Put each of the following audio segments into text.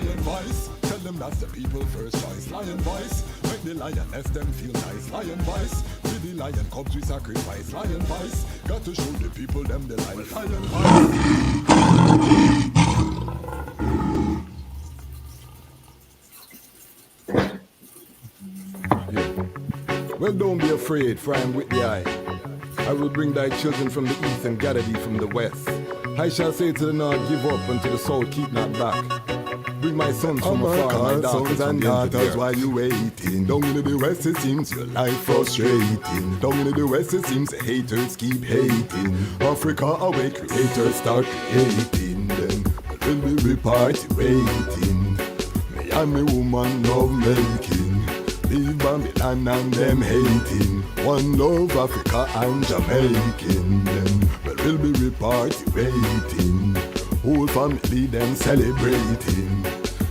Lion voice, tell them that's the people first choice. Lion voice, make the lioness them feel nice. Lion voice, with the lion cubs we sacrifice. Lion voice, got to show the people them the life. Lion voice. Well, don't be afraid, for I am with the eye. I will bring thy children from the east and gather thee from the west. I shall say to the north, give up, and to the south, keep not back. Bring my sons from afar, my daughters and daughters, while you waiting. Down in the west it seems your life frustrating. Down in the west it seems the haters keep hating. Africa awake, creators start creating. Then will be party waiting. Me and me woman love making. Leave Babylon and them hating. One love Africa and Jamaican. Then will be party waiting. Whole family them celebrating.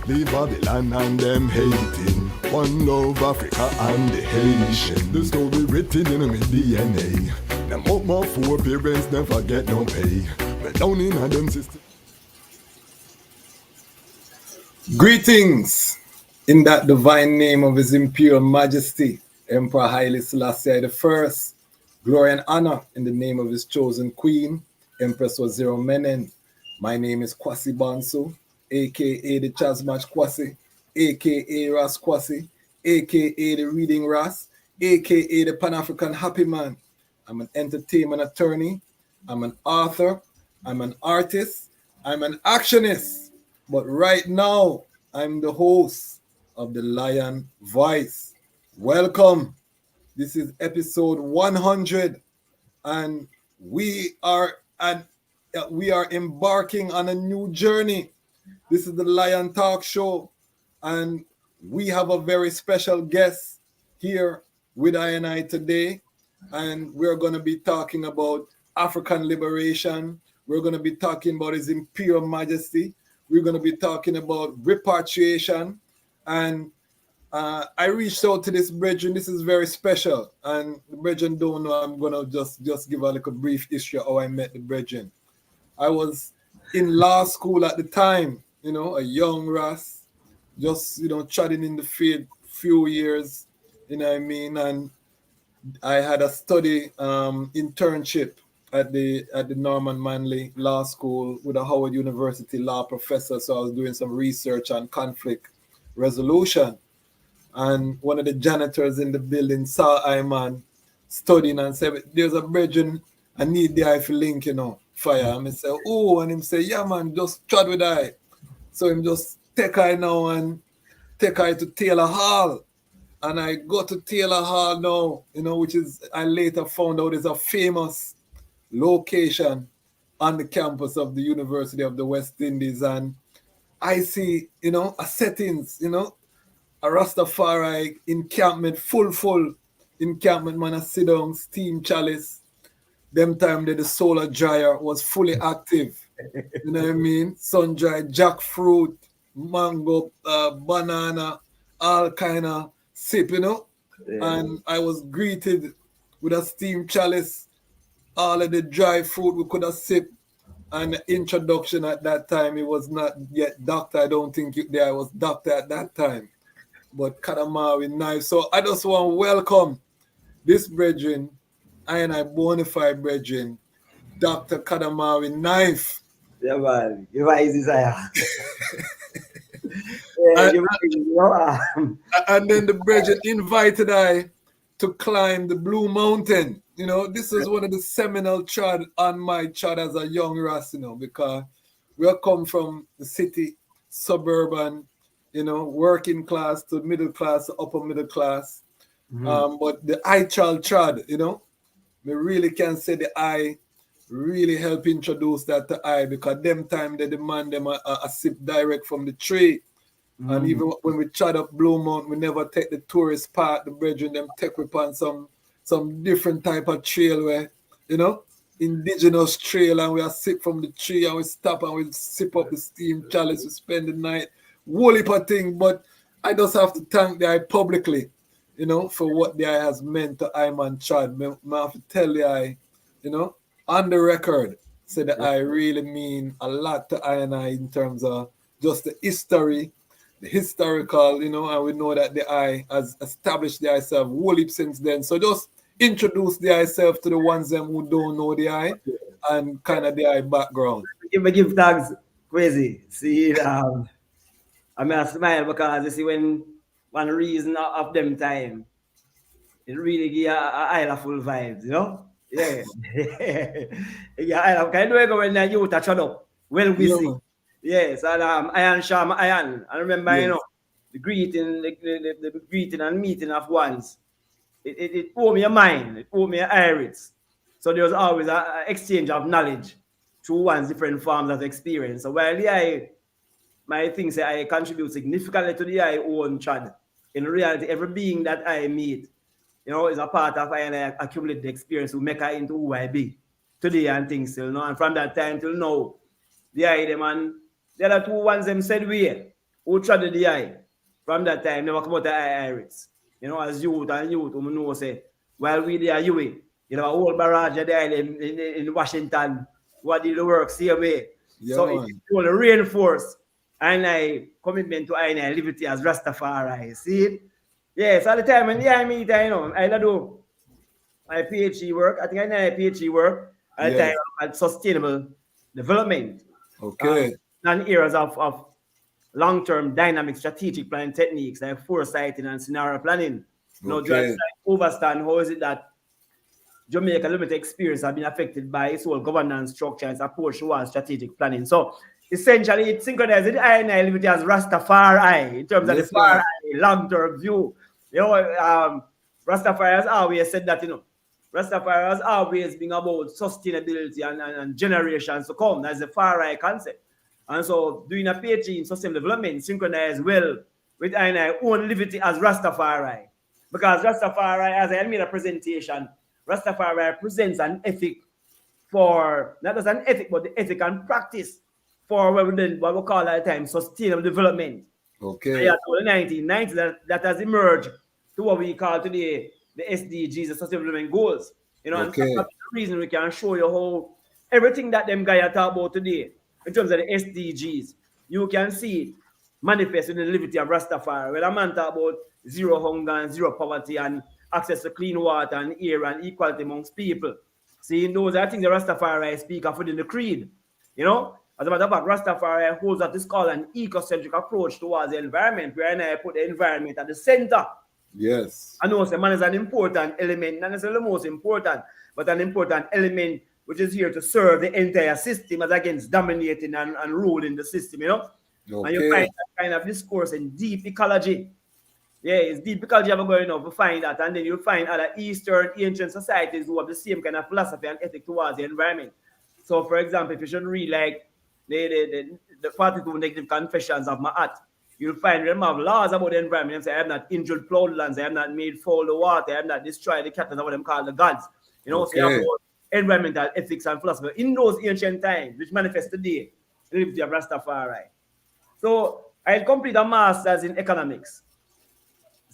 Leave Babylon and them hating. One love Africa and the Haitian. The story written in my DNA. Them up my four parents never get no pay. But down in them system. Greetings in that divine name of His Imperial Majesty, Emperor Haile Selassie I. Glory and honor in the name of his chosen queen, Empress Waziri Menen. My name is Kwasi Bansu, aka the Chazmach Kwasi, aka Ras Kwasi, aka the Reading Ras, aka the Pan-African Happy Man. I'm an entertainment attorney, I'm an author, I'm an artist, I'm an actionist. But right now, I'm the host of the Lion Voice. Welcome. This is episode 100, and we are embarking on a new journey. This is the Lion Talk Show, and we have a very special guest here with I today, and we're going to be talking about African liberation. We're going to be talking about His Imperial Majesty. We're going to be talking about repatriation, and I reached out to this brethren. This is very special, and the brethren don't know. I'm gonna just give a little brief history of how I met the brethren. I was in law school at the time, a young Ras, just treading in the field few years, and I had a study internship at the Norman Manley Law School with a Howard University law professor. So I was doing some research on conflict resolution. And one of the janitors in the building saw I man studying and said, there's a brethren, I need the eye for link, fire. And I say, oh, and him say, yeah man, just trod with I. So him just take I now and take I to Taylor Hall. And I go to Taylor Hall now, which is, I later found out is a famous location on the campus of the University of the West Indies. And I see, a settings, a Rastafari encampment, full encampment, man, I sit down, steam chalice. Them time that the solar dryer was fully active. You know what I mean? Sun-dried jackfruit, mango, banana, all kind of sip, Yeah. And I was greeted with a steam chalice, all of the dry fruit we could have sipped. And the introduction at that time, it was not yet doctor. I don't think I was doctor at that time. But Kadamawi knife. So I just want to welcome this brethren, I bona fide brethren, Dr. Kadamawi Knife. Yeah, man. You are easy, and then the brethren invited I to climb the Blue Mountain. This is one of the seminal trad on my trad as a young Ras, because we come from the city, suburban, working class to middle class to upper middle class. Mm-hmm. But the I child trad, we really can say the I really help introduce that to I, because them time they demand them a sip direct from the tree. Mm-hmm. And even when we trad up Blue Mountain, we never take the tourist part. The brethren them take upon some different type of trail where, indigenous trail, and we are sip from the tree and we stop and we sip up the steam chalice, we spend the night. Whole heap of thing, but I just have to thank the I publicly, for what the I has meant to I man Chad. I have to tell the I, on the record, say that I really mean a lot to I and I in terms of just the history the historical, and we know that the I has established the I self whole heap since then. So just introduce the I self to the ones them who don't know the I and kind of the I background. Give thanks crazy. See, I mean, I smile because you see when one reason of them time, it really give a island full vibes, you know? Yeah. Yeah, I kind of go when the youth are shut up. Well, we Yeah, see. man. Yes, and Iron Sham Iron. I remember, Yes. the greeting, the greeting and meeting of ones. It opened me a mind, it opened me a iris. So there was always a exchange of knowledge through one's different forms of experience. So while the I my things say I contribute significantly to the I own Chad. In reality, every being that I meet, is a part of I and I accumulate the experience to make her into who I be today and things still, and from that time till now, the I them and the other two ones them said we who tried the I from that time never come out the Iris. As youth and youth who know say, while we there you a whole barrage there in Washington, what did the work same way. Yeah, So man. it will reinforce and I commitment to I liberty as Rastafari. See? Yes, all the time when I meet, I do my PhD work. I think I know my PhD work at the time Yes. at sustainable development. Okay. And areas of long-term dynamic strategic planning techniques like foresighting and scenario planning. Just Okay. like understand how is it that Jamaica limited experience have been affected by its whole governance structure and approach towards strategic planning. So essentially it synchronizes the I and I liberty as Rastafari in terms of the Yes, far sir. eye, long-term view. Rastafari has always said that, Rastafari has always been about sustainability and generations to come. That's the far eye concept. And so doing a PhD in sustainable development synchronized well with I and I own liberty as Rastafari. Because Rastafari, as I made a presentation, Rastafari presents an ethic for, not just an ethic, but the ethic and practice for what we call at the time sustainable development. Okay. Yeah, so the 1990s that has emerged to what we call today the SDGs, the Sustainable Development Goals. And that's Okay. the reason we can show you how everything that them guys talk about today in terms of the SDGs, you can see it manifest in the liberty of Rastafari. When a man talk about zero hunger and zero poverty and access to clean water and air and equality amongst people. See, those are things the Rastafari speak of within the creed. As a matter of fact, Rastafari holds that is called an ecocentric approach towards the environment, where I put the environment at the center. Yes. I know man is an important element, not necessarily the most important, but an important element which is here to serve the entire system as against dominating and ruling the system, And you find Okay. that kind of discourse in deep ecology. Yeah, it's deep ecology ever going on to find that, and then you find other Eastern ancient societies who have the same kind of philosophy and ethic towards the environment. So, for example, if you should read like the 42 Negative Confessions of Ma'at, you'll find them have laws about the environment. And say, I have not injured plowed lands, I have not made foul the water, I have not destroyed the cattle, what them call the gods. So you have Okay. environmental ethics and philosophy in those ancient times, which manifest today, the liberty of Rastafari. So I complete a master's in economics.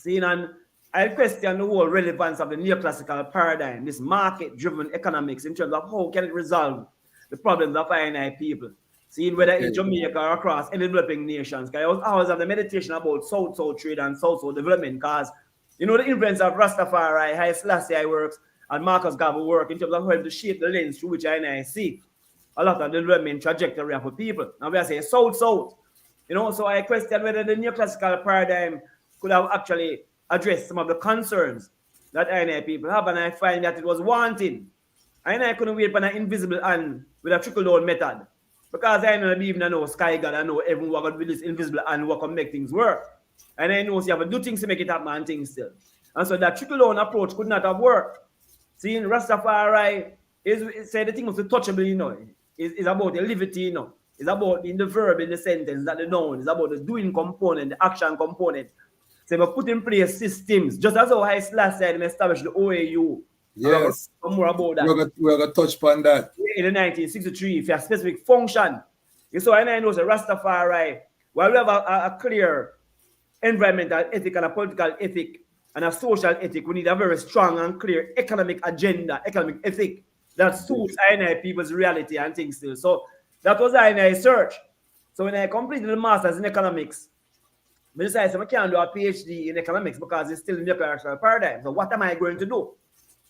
And I question the whole relevance of the neoclassical paradigm, this market-driven economics, in terms of how can it resolve the problems of I people. Whether in Jamaica or across any developing nations. Because I was always have the meditation about South-South trade and South-South development, because the influence of Rastafari, Haile Selassie works, and Marcus Garvey work in terms of helping to shape the lens through which I see a lot of the development trajectory of people. Now we are saying South-South. So I question whether the neoclassical paradigm could have actually addressed some of the concerns that I people have, and I find that it was wanting. I couldn't wait for an invisible hand with a trickle-down method, because I know sky God, I know everyone going to be this invisible hand who can make things work. And I know you have to do things to make it happen and things still. And so that trickle-down approach could not have worked. In Rastafari is say the thing was touchable, is about the liberty, It's about in the verb in the sentence, that the noun. It's about the doing component, the action component. So we put in place systems, just as how Haile Selassie said and established the OAU. Yes. More about that. We're going to touch upon that. In the 1963, if you have a specific function. So I know the Rastafari, while we have a clear environmental ethic and a political ethic and a social ethic, we need a very strong and clear economic agenda, economic ethic that suits I people's reality and things still. So that was I search. So when I completed the master's in economics, I decided I can't do a PhD in economics because it's still in the operational paradigm. So what am I going to do?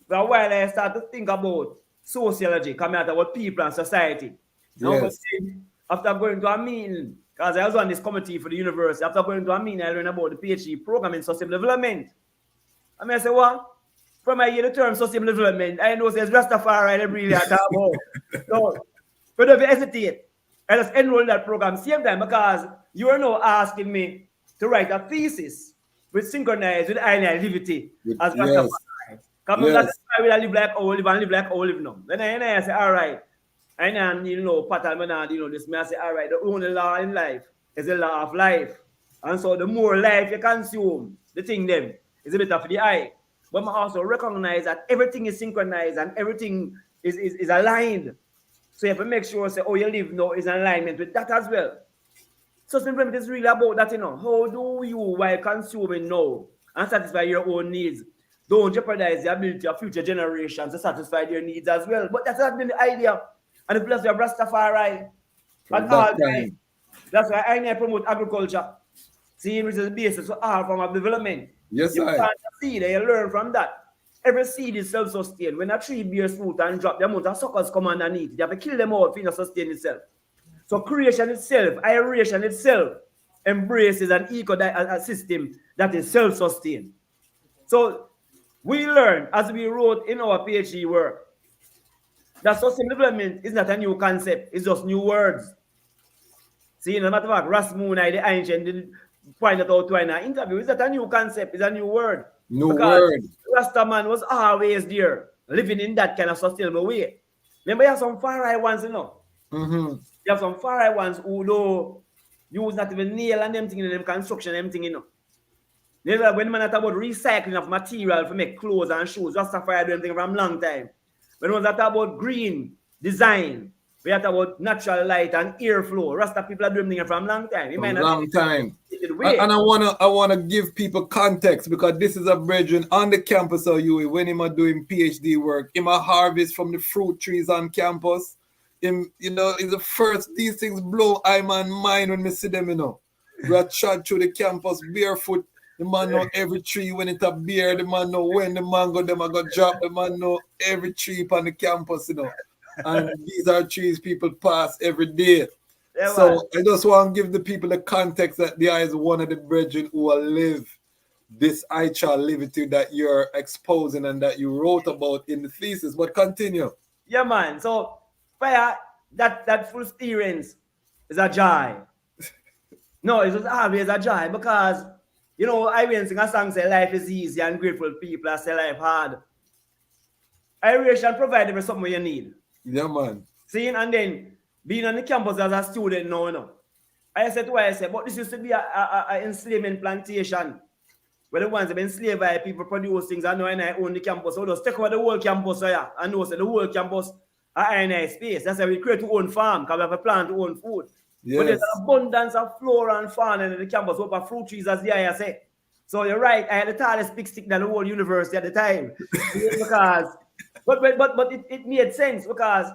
For a while, I started to think about sociology, coming out about people and society. But then, after going to a meeting, because I was on this committee for the university, after going to a meeting, I learned about the PhD program in sustainable development. I say, what? From I hear the term sustainable development, I know there's Rastafari and really at about. So, but if you hesitate, I just enroll in that program same time because you are now asking me to write a thesis with synchronized with identity as Rastafari. Because that's why we live like Olive and live like Olive now. Then I say, all right. And then, pattern, this may I say, all right, the only law in life is the law of life. And so the more life you consume, the thing then is better for the eye. But I also recognize that everything is synchronized and everything is aligned. So you have to make sure, say, you live now is in alignment with that as well. Sustainability is really about that, How do you, while consuming now and satisfy your own needs, don't jeopardize the ability of future generations to satisfy their needs as well? But that's not been the idea. And the philosophy of Rastafari at all times. That's why I promote agriculture. See, which is the basis for all form of development. Yes, you plant a seed and you learn from that. Every seed is self-sustained. When a tree bears fruit and drop, the amount of suckers come underneath. You have to kill them all for it to sustain itself. So creation itself, aeration itself, embraces an ecosystem that is self-sustained. So we learned, as we wrote in our PhD work, that sustainable development is not a new concept, it's just new words. See, no matter what, Rasmuna, the ancient, didn't point it out to in an interview. It's not a new concept, it's a new word. New word. Rastaman was always there, living in that kind of sustainable way. Remember, you have some far right ones, Mm-hmm. You have some far right ones who do use not even nail and them thing in them construction, them thing, When man talk about recycling of material to make clothes and shoes, Rastafari do them thing from a long time. When we talk about green design, we talk about natural light and airflow. Rasta people are doing it from a long time. Long time. And I wanna give people context because this is a brethren on the campus of UWI when him are doing PhD work. Him a harvest from the fruit trees on campus. Him, is the first. These things blow I man mind when me see them. We are trod through the campus barefoot. The man know every tree when it a bear. The man know when the mango them are gonna drop. The man know every tree on the campus, And these are trees people pass every day. Yeah, so I just want to give the people the context that there is one of the brethren who will live this liberty that you're exposing and that you wrote about in the thesis. But continue. Yeah, man. So fire that full experience is a joy. No, it was always a joy because I went sing a song say life is easy and grateful people I say life hard. Aeration provide you something you need. Yeah, man. Seeing and then being on the campus as a student now, I said, but this used to be a enslavement plantation where the ones have been enslaved by people produce things. I know and I own the campus. So just take over the whole campus here. I know the whole campus are in a space. That's why we create our own farm because we have a plan to own food. Yes. But there's an abundance of flora and fauna in the campus over fruit trees, as the I say. So you're right. I had the tallest big stick than the whole university at the time. Because, but it made sense because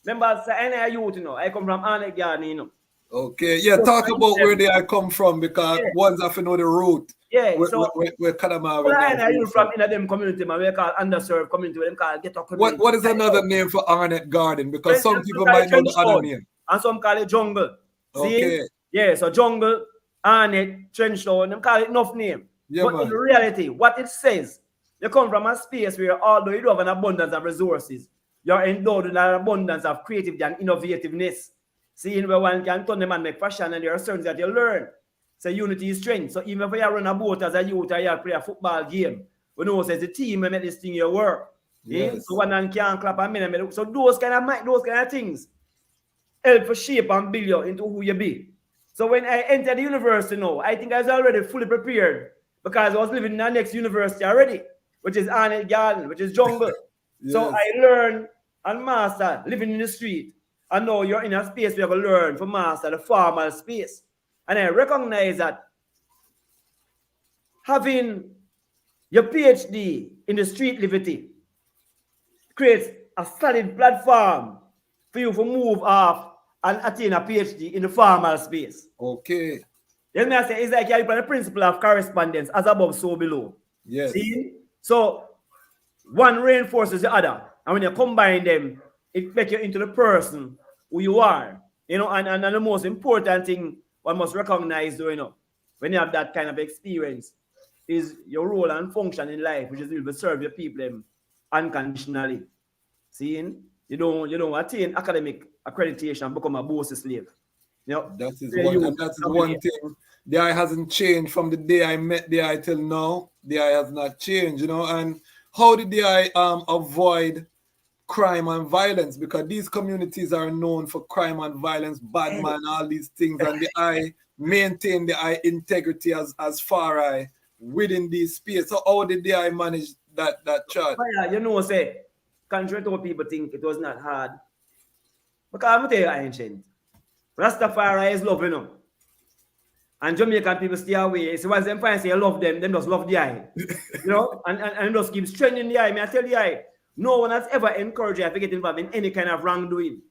remember, I youth, I come from Arnett Garden, Okay, yeah, so talk about where they are come from because ones have to know the route. Yeah, so where Kadama. I youth from in them community, man, we call underserved community, them call get up community. What is another name for Arnett Garden? Because some people might know the other name. And some call it jungle. Okay. See? Yeah, so jungle, Arnett, Trenchtown, them call it enough name. Yeah, but man. in reality, what it says, you come from a space where although you do have an abundance of resources, you're endowed with an abundance of creativity and innovativeness. Seeing where one can turn them and make fashion and there are certain that you learn. So unity is strength. So even if you run a boat as a youth or you play a football game, we know it's the team that make this thing your work. Yes. So one man can clap and men. So those kind of things help to shape and build you into who you be. So when I entered the university now, I think I was already fully prepared because I was living in the next university already, which is Arnett Garden, which is jungle. Yes. So I learned and mastered living in the street. And now you're in a space where you have to learn to master the formal space. And I recognize that having your PhD in the street liberty creates a solid platform for you to move off and attain a PhD in the formal space. Okay. You know, I say it's like you the principle of correspondence, as above, so below. Yes. See? So one reinforces the other. And when you combine them, it makes you into the person who you are. You know, and the most important thing one must recognize, you know, when you have that kind of experience, is your role and function in life, which is to serve your people unconditionally. Seeing you don't attain academic accreditation, become a boss slave. You know, that is one thing. The eye hasn't changed from the day I met the eye till now. The eye has not changed, you know. And how did the eye avoid crime and violence? Because these communities are known for crime and violence, bad man, all these things, and the eye maintain the eye integrity as far as within these space. So how did the eye manage that charge? You know, say, contrary to what people think, it was not hard. Because I'm tell you, ancient. Rastafari is love, you know. And Jamaican people stay away. So once them find say you love them just love the eye. You know, and just keep strengthening the eye. I tell the eye, no one has ever encouraged you to get involved in any kind of wrongdoing.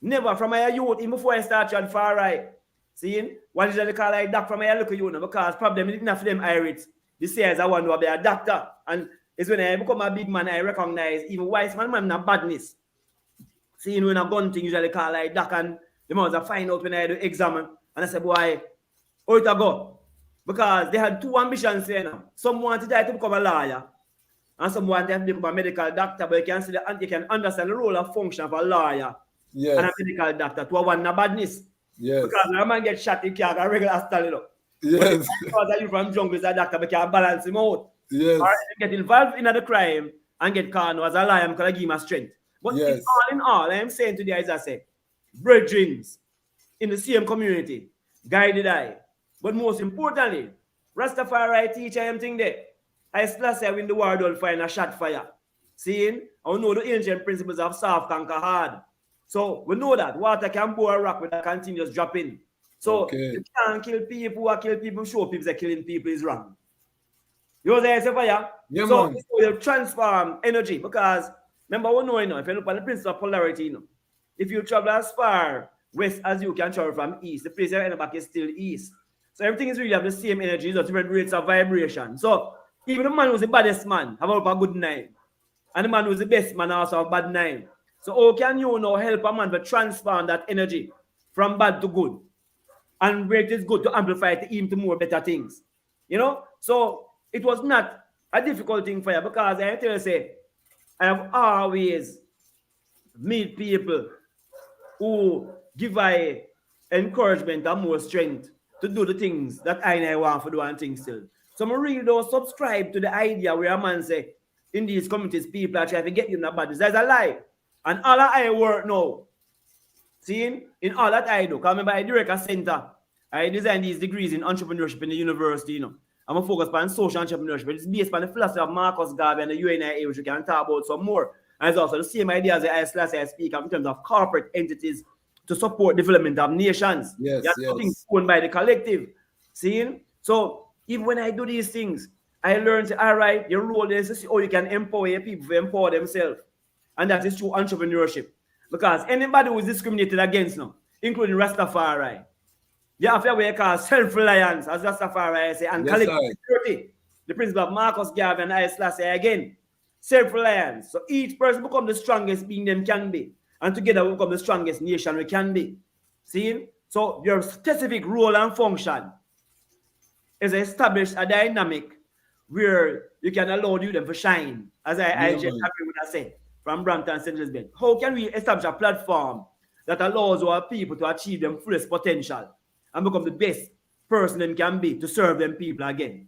Never from my youth, even before I started at far right. See, what is they call like that from my local youth? Because problem is enough for them Irish. They say as I want to be a doctor. And it's when I become a big man, I recognize even wise man have badness. See, when a gun thing usually call like that, and the must find out when I do examine. And I said, boy, how it go? Because they had two ambitions here now. Some wanted to become a lawyer, and some wanted to become a medical doctor, but you can understand the role and function of a lawyer and a medical doctor to avoid badness. Yes. Because when a man gets shot, he can't get a regular hospital, you know. Yes. Because you from jungle as a doctor, but can't balance him out. Yes. Or get involved in the crime and get caught as a lion because I give him a strength. But yes. it's all in all, I am saying today, as I say, brethren in the same community, guided eye. But most importantly, Rastafari teach I am thing there. Haile Selassie win the war don't find a shot fire. Seeing? I know the ancient principles of soft conquer hard. So we know that water can bore a rock with a continuous dropping. So you can't kill people who are killing people, show people that killing people is wrong. You know what I'm saying, fire? Yeah, so man. you transform energy because remember we know, you know, if you look at the principle of polarity, you know, if you travel as far west as you can travel from east, the place you end back is still east. So everything is really have the same energy, just different rates of vibration. So even the man who's the baddest man have a good name. And the man who's the best man also have a bad name. So how can you now help a man to transform that energy from bad to good? And where it is good to amplify it into more better things. You know? So it was not a difficult thing for you because I tell you, say, I have always meet people who give I encouragement and more strength to do the things that I want to do and things still. So I really don't subscribe to the idea where a man say, in these communities, people are trying to get you in the bodies. That's a lie. And all that I work now, seeing, in all that I do, because remember I direct a center. I designed these degrees in entrepreneurship in the university, you know. I'm a focus on social entrepreneurship. It's based on the philosophy of Marcus Garvey and the UNIA, which we can talk about some more. And it's also the same idea as the Haile Selassie I speak of in terms of corporate entities to support development of nations. Yes, Things owned by the collective. Seeing? So even when I do these things, I learn to, all right, your role is to see how you can empower your people to empower themselves. And that is through entrepreneurship. Because anybody who is discriminated against now, including Rastafari, you have to work as self-reliance, as Rastafari say, and collective security. The principle of Marcus Garvey and Haile Selassie again. Self-reliance. So each person become the strongest being them can be. And together we become the strongest nation we can be. See? So your specific role and function is establish a dynamic where you can allow you them to shine. As I just agree with I say, from Brampton, St. Elizabeth. How can we establish a platform that allows our people to achieve their fullest potential and become the best person they can be to serve them people again?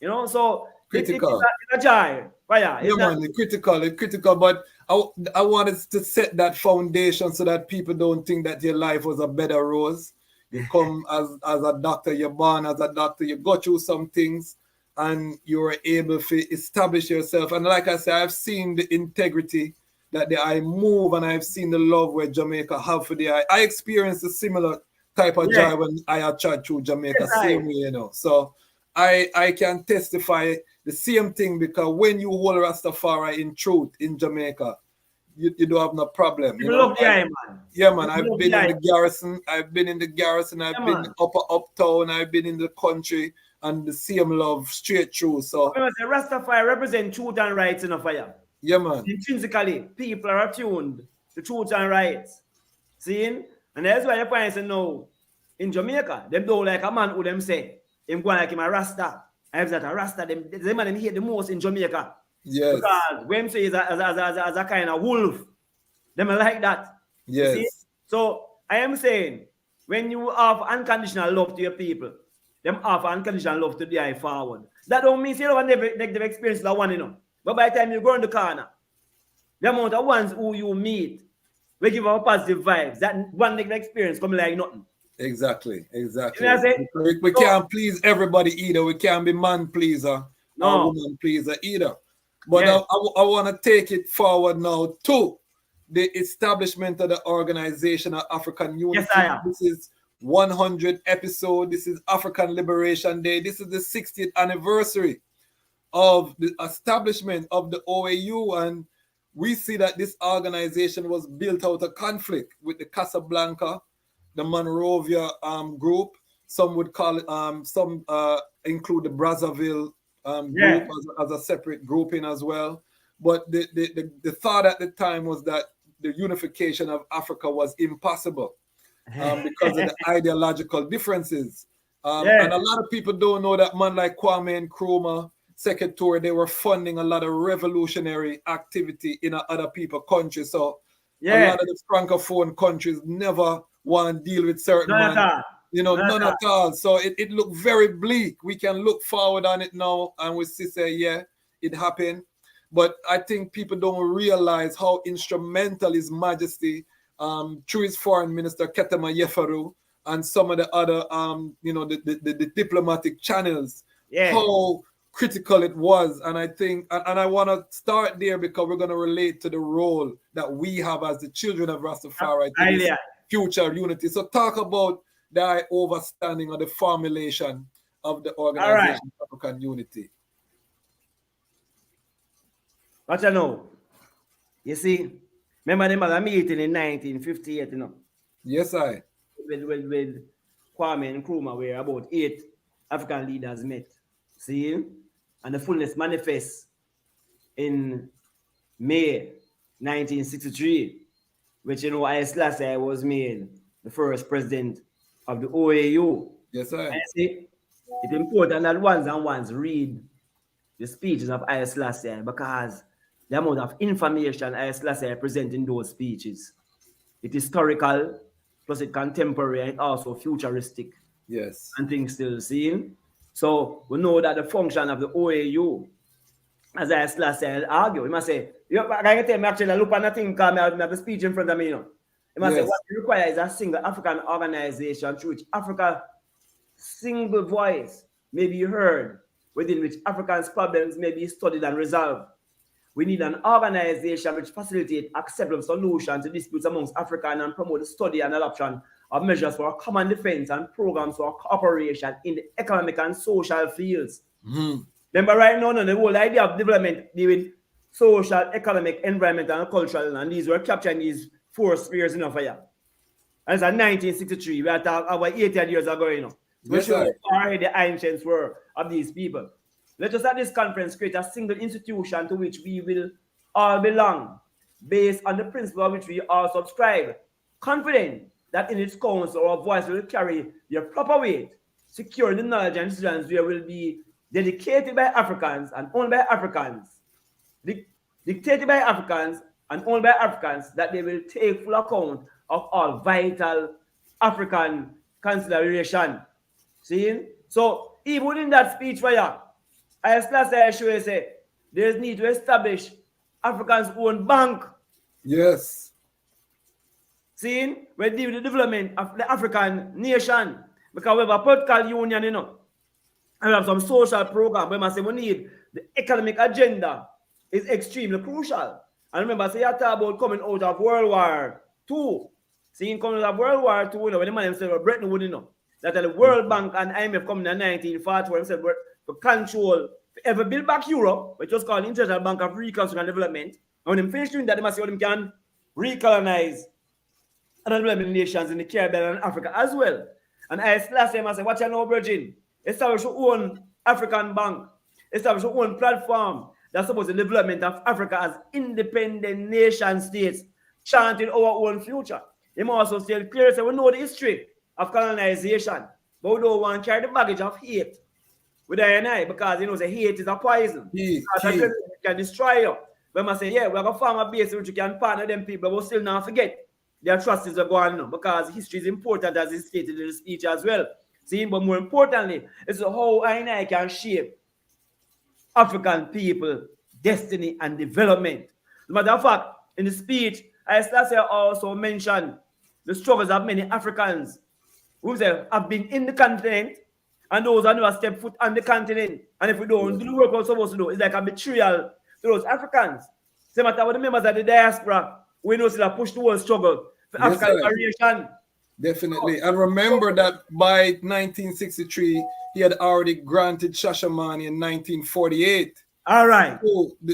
You know, so critical. It's a jar. It's critical, but I wanted to set that foundation so that people don't think that your life was a bed of roses. You come as a doctor, you're born as a doctor, you go through some things and you were able to establish yourself. And like I said, I've seen the integrity that the eye move, and I've seen the love where Jamaica have for the eye. I experienced a similar type of joy when I had tried through Jamaica, same way, you know. So I can testify the same thing, because when you hold Rastafari in truth in Jamaica, you don't have no problem. People love the eye, man. Yeah, man. People I've love been the in eye. the garrison. I've been in the garrison. I've Yeah, been man. uptown. I've been in the country, and the same love straight through. So Remember, say Rastafari represent truth and rights in a fire. yeah, man. Intrinsically, people are attuned to truth and rights. See? And that's why you find say no. In Jamaica, them don't like a man who them say, him go like him a Rasta. I have that a Rasta, them man them hate the most in Jamaica. Yes. Because when say is as a kind of wolf, them are like that. You see? Yes. So I am saying, when you have unconditional love to your people, them offer unconditional love to the eye forward. That don't mean you don't have negative experience that one, you know. But by the time you go in the corner, the amount of ones who you meet will give off positive vibes. That one negative experience coming like nothing. Exactly. You know what I say? We can't please everybody either. We can't be man pleaser or woman pleaser either. But Yes. I want to take it forward now to the establishment of the Organization of African Unity. Yes, I am. This is 100 episode. This is African Liberation Day. This is the 60th anniversary of the establishment of the OAU, and we see that this organization was built out of conflict with the Casablanca, the Monrovia group. Some would call it, some include the Brazzaville group as a separate grouping as well. But the thought at the time was that the unification of Africa was impossible because of the ideological differences. And a lot of people don't know that man like Kwame Nkrumah, secretary, they were funding a lot of revolutionary activity in other people's countries. So a lot of the francophone countries never want to deal with certain man. You know, none at all. So it looked very bleak. We can look forward on it now and we see say, yeah, it happened. But I think people don't realize how instrumental His Majesty, through his foreign minister, Ketema Yefaru, and some of the other, the diplomatic channels, how critical it was. And I think, and I want to start there because we're going to relate to the role that we have as the children of Rastafari to this future unity. So talk about the overstanding of the formulation of the Organization of African Unity. What you know? You see, remember them at a meeting in 1958, you know? Yes, I. With Kwame Nkrumah, where about 8 African leaders met. See? And the fullness manifests in May 1963, which, you know, Haile Selassie was made the first president of the OAU. Yes, sir. And see, it's important that ones read the speeches of Haile Selassie because the amount of information Haile Selassie presents in those speeches, it's historical, plus it's contemporary and also futuristic. Yes. And things still seen. So we know that the function of the OAU, as Haile Selassie argue, he must say, I can tell me actually look at nothing because I have the speech in front of me, you know. He must say what we require is a single African organization through which Africa's single voice may be heard, within which Africans' problems may be studied and resolved. We need an organization which facilitates acceptable solutions to disputes amongst Africans and promote the study and adoption of measures for common defense and programs for cooperation in the economic and social fields. Remember right now, the whole idea of development with social, economic, environmental, and cultural, and these were captured in these 4 spheres in fire. And it's in 1963, we are talking about 80 years ago, you know. We show how far the ancients were of these people. Let us at this conference create a single institution to which we will all belong, based on the principle of which we all subscribe, confident that in its council our voice will carry the proper weight, secure the knowledge and decisions there will be dedicated by Africans and owned by Africans, dictated by Africans and owned by Africans, that they will take full account of all vital African consideration. See? So even within that speech for you, I should say there's need to establish Africans' own bank. Yes. See, we deal with the development of the African nation because we have a political union, you know, and we have some social program. We must say we need the economic agenda is extremely crucial. And remember, say you talk about coming out of World War II. See, coming out of World War II, you know, when the man himself Bretton Woods, you know, that the World Bank and IMF coming in 1944, himself to control ever build back Europe, which was called International Bank of Reconstruction and Development. And when they finish doing that, they must see how they can recolonize other developing nations in the Caribbean and Africa as well. And Haile Selassie must say, watch out now, Virgin. Establish your own African bank. Establish your own platform that supports the development of Africa as independent nation states, chanting our own future. He must also still clear say we know the history of colonization, but we don't want to carry the baggage of hate with I because you know the hate is a poison. It can destroy you. But I say, yeah, we have a farmer base which you can partner them people, but still not forget their atrocities are going on because history is important as is stated in the speech as well. See, but more importantly, it's how I can shape African people, destiny and development. As a matter of fact, in the speech, I also mentioned the struggles of many Africans who have been in the continent and those who never step foot on the continent. And if we don't do the work we're supposed to do, it's like a betrayal to those Africans. Same matter with the members of the diaspora, we know still push towards struggle for African liberation. Definitely. And remember that by 1963, he had already granted Shashamane in 1948. All right.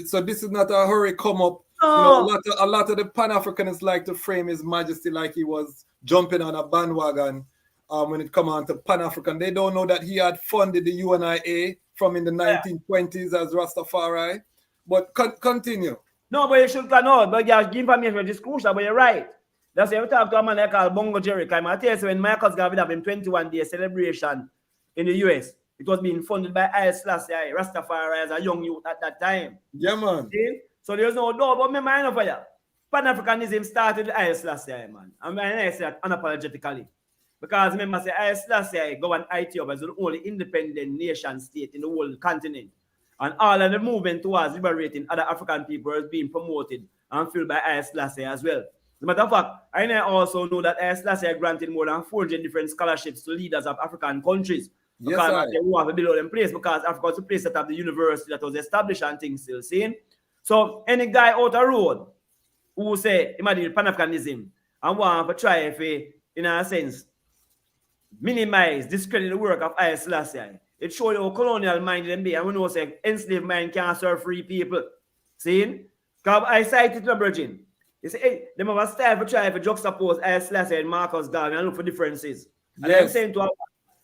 So this is not a hurry come up. No. You know, a lot of the Pan-Africanists like to frame His Majesty like he was jumping on a bandwagon when it come on to Pan-African. They don't know that he had funded the UNIA from in the 1920s as Rastafari. But continue. No, but you should know. But you give information which is crucial, but you're right. That's why we talk to a man like Bongo Jerry. I tell you, when Michael's going to have him 21-day celebration in the US, it was being funded by Haile Selassie, Rastafari as a young youth at that time. Yeah, man. See? So there's no doubt about me mind over here. Pan-Africanism started with Haile Selassie, man. And I say that unapologetically. Because remember, say Haile Selassie governed Ethiopia as the only independent nation state in the whole continent. And all of the movement towards liberating other African people is being promoted and fueled by Haile Selassie as well. As a matter of fact, I also know that Haile Selassie granted more than 400 different scholarships to leaders of African countries. Because they want to build them place because Africa was the place that have the university that was established and things still seen. So any guy out the road who say imagine Pan-Africanism and want to try if in a sense minimize, discredit the work of Haile Selassie, it shows you how colonial minded them be. And we know say enslaved mind can't serve free people. See? Because I cited the Virgin. You say, hey, they have a style for try to juxtapose Haile Selassie and Marcus Garvey and look for differences. And I'm saying to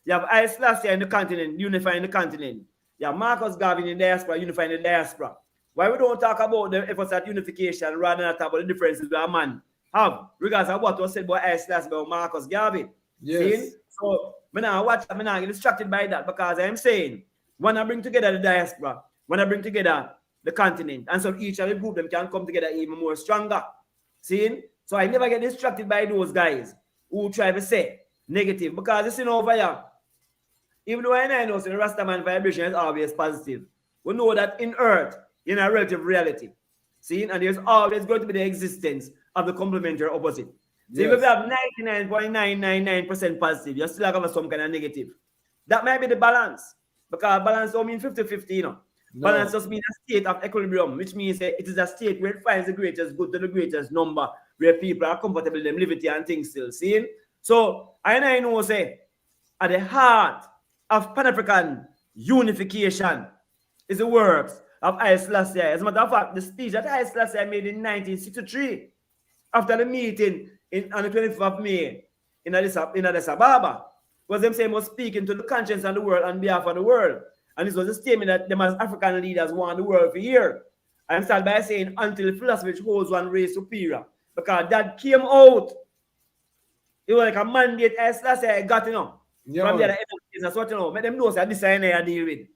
you have Haile Selassie in the continent, unifying the continent. You have Marcus Garvey in the diaspora, unifying the diaspora. Why we don't talk about the efforts at unification rather than talk about the differences that a man have, regardless of what was said by Haile Selassie by Marcus Garvey. Yes. See? So I'm not get distracted by that because I'm saying when I bring together the diaspora, when I bring together the continent, and so each of the group them can come together even more stronger. See? So I never get distracted by those guys who try to say negative because you see over here, even though I know the Rastaman vibration is always positive, we know that in Earth, in a relative reality, see, and there's always going to be the existence of the complementary opposite. So if you have 99.999% positive, you still have some kind of negative. That might be the balance. Because balance don't mean 50-50, you know. No. Balance just means a state of equilibrium, which means it is a state where it finds the greatest good to the greatest number, where people are comfortable in them liberty and things still. See? So I know say at the heart of Pan-African unification is the works of Haile Selassie. As a matter of fact, the speech that Haile Selassie made in 1963 after the meeting on the 25th of May in Addis Ababa was them saying was speaking to the conscience of the world on behalf of the world. And this was a statement that them as African leaders want the world to hear. And start by saying until the philosophy which holds one race superior. Because that came out. It was like a mandate Haile Selassie got, you know. Yeah. From the other entities. That's what you know. Make them know that this is I deal with.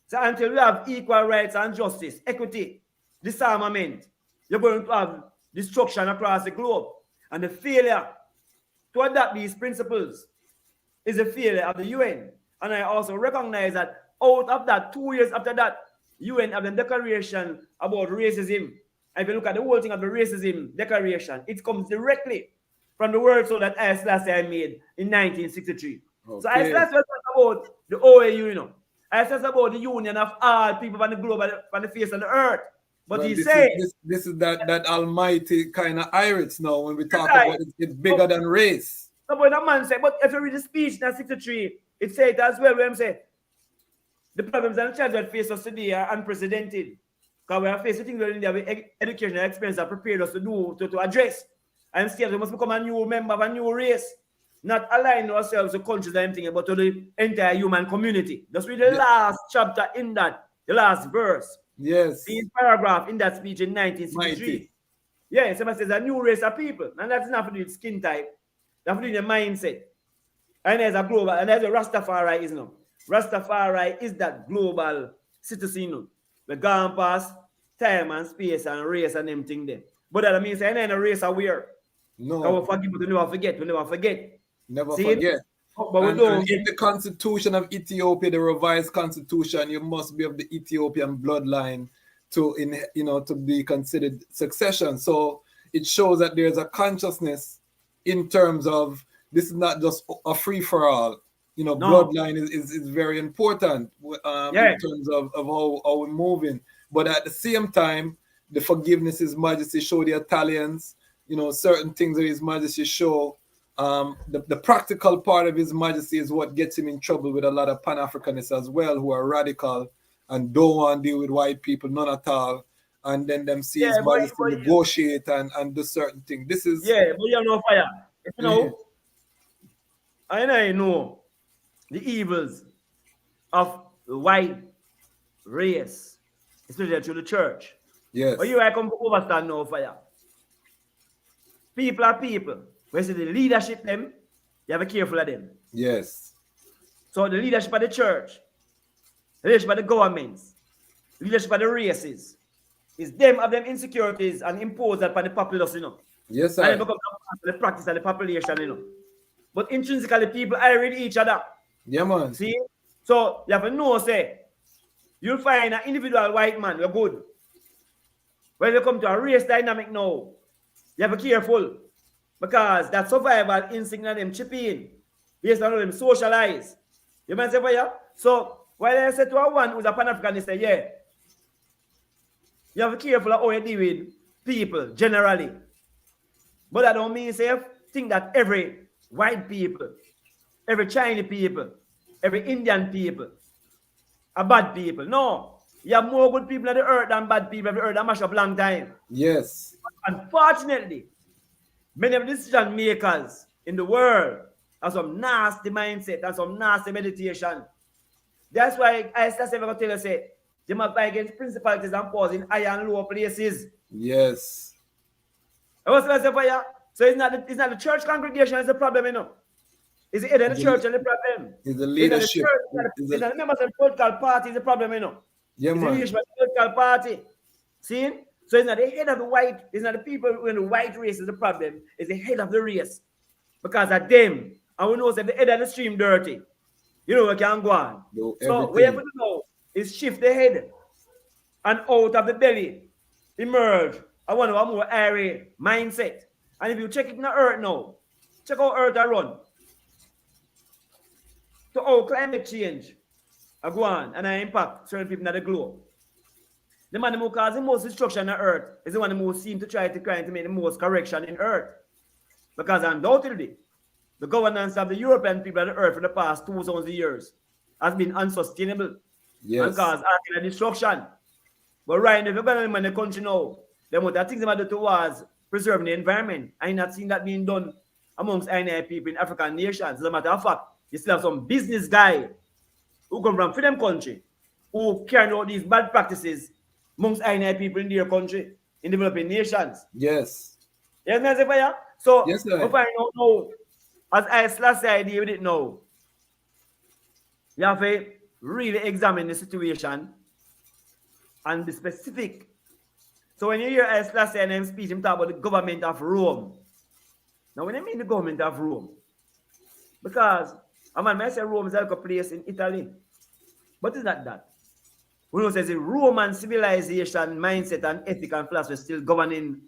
So until we have equal rights and justice, equity, disarmament, you're going to have destruction across the globe. And the failure to adapt these principles is a failure of the UN. And I also recognize that out of that, 2 years after that, UN have the declaration about racism. And if you look at the whole thing of the racism declaration, it comes directly from the words so that Haile Selassie made in 1963. Okay. So Haile Selassie about the OAU, you know. Haile Selassie about the union of all people on the globe, on the face of the earth. But well, he said this is that almighty kind of iris now when we talk about it's bigger than race. No, but the man said, but if you read the speech in 63, it said it as well, where he said, the problems and challenges that face us today are unprecedented. Because we are facing things that India with educational experience that prepared us to do, to address. And instead, we must become a new member of a new race, not align ourselves to countries and everything, but to the entire human community. Just read the last chapter in that, the last verse. Yes. The paragraph in that speech in 1963. Mighty. Yeah, somebody says a new race of people. And that's not to do with skin type. That's to do with the mindset. And there's a global, and there's a Rastafari. Rastafari is that global citizen. We gone past time and space and race and everything there. But that means I ain't a race aware. No. We forgive, but we never forget. We never forget. Never forget. But we don't. And in the Constitution of Ethiopia, the revised Constitution, you must be of the Ethiopian bloodline to be considered succession. So it shows that there's a consciousnness in terms of this is not just a free for all. No. Bloodline is very important in terms of how we're moving. But at the same time, the forgiveness His Majesty show the Italians, certain things that His Majesty show. The practical part of His Majesty is what gets him in trouble with a lot of Pan-Africanists as well, who are radical and don't want to deal with white people, none at all. And then them see His Majesty negotiate and do certain things. This is... Yeah, but you know fire. I know the evils of the white race, especially through the church. Yes. But I come to overstand now fire. People are people. When you see the leadership them, you have to be careful of them. Yes. So the leadership of the church, the leadership of the governments, the leadership of the races, is them of them insecurities and impose that upon the populace, Yes, sir. And it becomes the practice of the population, But intrinsically, people are with each other. Yeah, man. See? So you have to know, say, you'll find an individual white man, you're good. When you come to a race dynamic now, you have to be careful. Because that survival instinct of them chip in. Based on how them socialize. You might say, yeah? So, while I say to a one who's a Pan-Africanist, say, yeah, you have to be careful of how you deal with people, generally. But that don't mean, say, think that every white people, every Chinese people, every Indian people are bad people. No. You have more good people on the earth than bad people on the earth that mash up long time. Yes. Unfortunately, many of the decision makers in the world have some nasty mindset and some nasty meditation. That's why I still tell you, say, they must fight against principalities and powers in high and low places. Yes. I was going to say for you, so it's not the church congregation that's the problem, It's the head of the church and the problem. It's the leadership. It's not the members of the political party is the problem, Yeah, it's man. the leadership of the political party. See? So it's not the head of the white, it's not the people in the white race is the problem, it's the head of the race. Because of them, and we know that the head of the stream dirty. We can go on. So what we have to do is shift the head and out of the belly, emerge a more airy mindset. And if you check it in the earth now, check how earth are run. So how climate change are go on and impact certain people in the globe. The man who causes the most destruction on earth is the one who seems to try to make the most correction in earth. Because undoubtedly, the governance of the European people of the earth for the past 2,000 years has been unsustainable. Yes. And caused destruction. But right now, if you're going to in the country now, then what I think about the towards preserving the environment, I not seen that being done amongst any people in African nations. As a matter of fact, you still have some business guy who come from freedom country who carry out these bad practices amongst any people in their country, in developing nations. Yes. Yes, Mr. Fire? So, yes, sir. if I don't know, as Haile Selassie idea with it now, you have to really examine the situation and be specific. So when you hear Haile Selassie and him speak, him talk about the government of Rome. Now, when I mean the government of Rome, because I say Rome is like a place in Italy, but it's not that. We know there's a Roman civilization mindset and ethic and philosophy still governing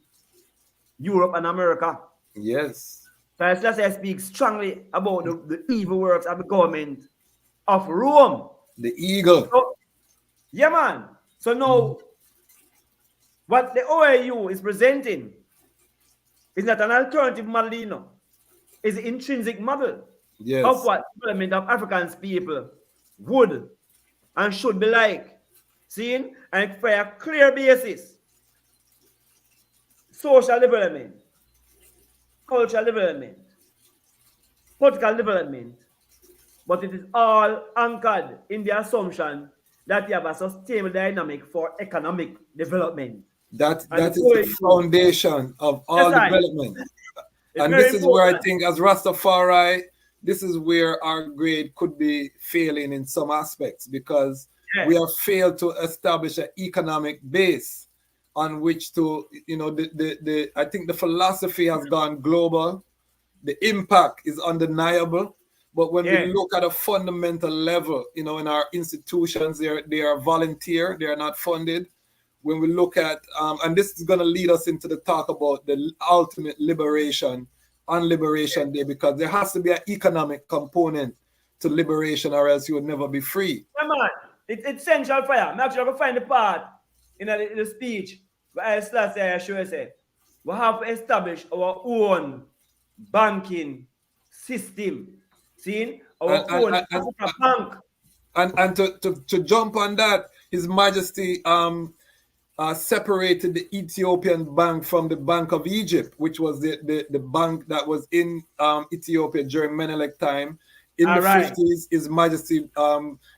Europe and America. Yes. So Haile Selassie speaks strongly about the evil works of the government of Rome. The eagle. So, yeah, man. So now, what the OAU is presenting is not an alternative model, it's the intrinsic model Yes. of what development of African people would and should be like. Seen? And for a clear basis. Social development, cultural development, political development, but it is all anchored in the assumption that you have a sustainable dynamic for economic development. That is the foundation of all development. And this is where I think, as Rastafari, this is where our grade could be failing in some aspects, because we have failed to establish an economic base on which to, I think the philosophy has gone global. The impact is undeniable. But when we look at a fundamental level, in our institutions, they are volunteer, they are not funded. When we look at, and this is going to lead us into the talk about the ultimate liberation on Liberation Day, because there has to be an economic component to liberation, or else you would never be free. Yeah, man. It's essential for you. I'm actually going to find the part in the speech where Haile Selassie I show you, we have to establish our own banking system. See? Our own bank. And to jump on that, His Majesty separated the Ethiopian bank from the Bank of Egypt, which was the bank that was in Ethiopia during Menelik time. In the 50s, His Majesty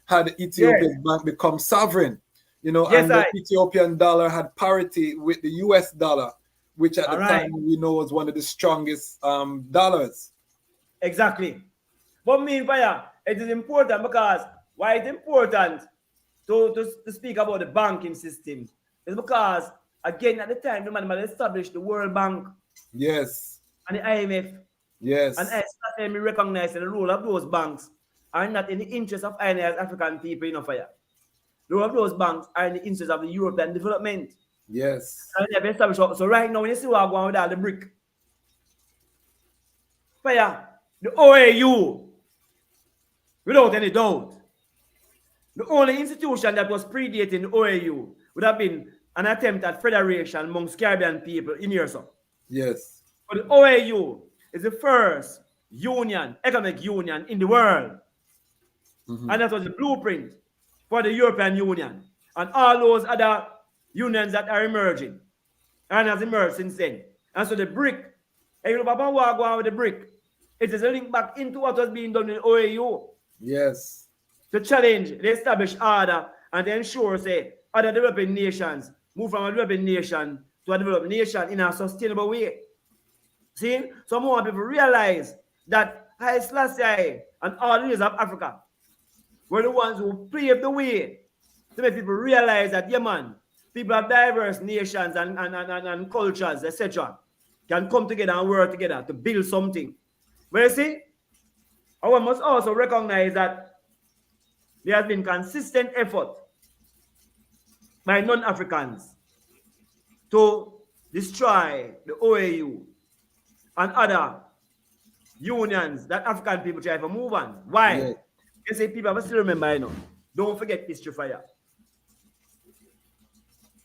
had the Ethiopian bank become sovereign, and the Ethiopian dollar had parity with the US dollar, which at the time we know was one of the strongest dollars. Exactly. But meanwhile, it is important, because why it's important to speak about the banking system is because, again, at the time, the man established the World Bank. Yes. And the IMF. Yes. And I started recognizing the role of those banks are not in the interest of any African people, fire. The role of those banks are in the interest of the European development. Yes. And they have established. So right now, when you see what I'm going with all the brick, fire, the OAU, without any doubt, the only institution that was predating the OAU would have been an attempt at federation amongst Caribbean people in Europe. Yes. But the OAU is the first economic union in the world. Mm-hmm. And that was the blueprint for the European Union and all those other unions that are emerging and has emerged since then. And so the BRIC, if you go with the BRIC, it is a link back into what was being done in the OAU. Yes. To challenge the established order and to ensure, other developing nations move from a developing nation to a developed nation in a sustainable way. See? So more people realize that Haile Selassie and all the leaders of Africa were the ones who paved the way to make people realize that, people of diverse nations and cultures, etc., can come together and work together to build something. But you see, one must also recognize that there has been consistent effort by non-Africans to destroy the OAU and other unions that African people try to move on. Why? Yeah. You say people still remember, don't forget history fire.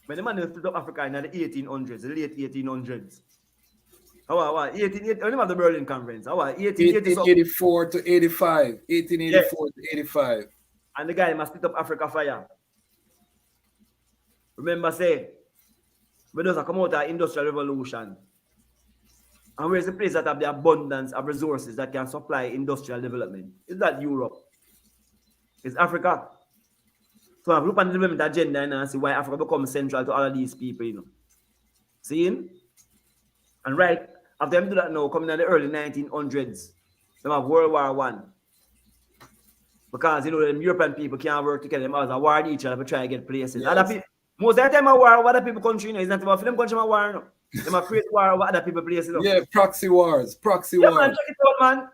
When the man split up Africa in the 1800s, the late 1800s. How 1880, the Berlin Conference. 1884 to 85. 1884 to 85. And the guy must split up Africa fire. Remember, when those come out of the Industrial Revolution, and where's the place that have the abundance of resources that can supply industrial development? Is that Europe? It's Africa. So I've looked at the development agenda and see why Africa becomes central to all of these people, Seeing? And right after them do that now, coming in the early 1900s, they have World War I. Because, them European people can't work together, them as a war each other to try to get places. Yes. Other people, most of the time, a war over other people country, it's not about for them country, a war, no. They might create war over other people places. Yeah, proxy wars. wars. Man, check it out, man.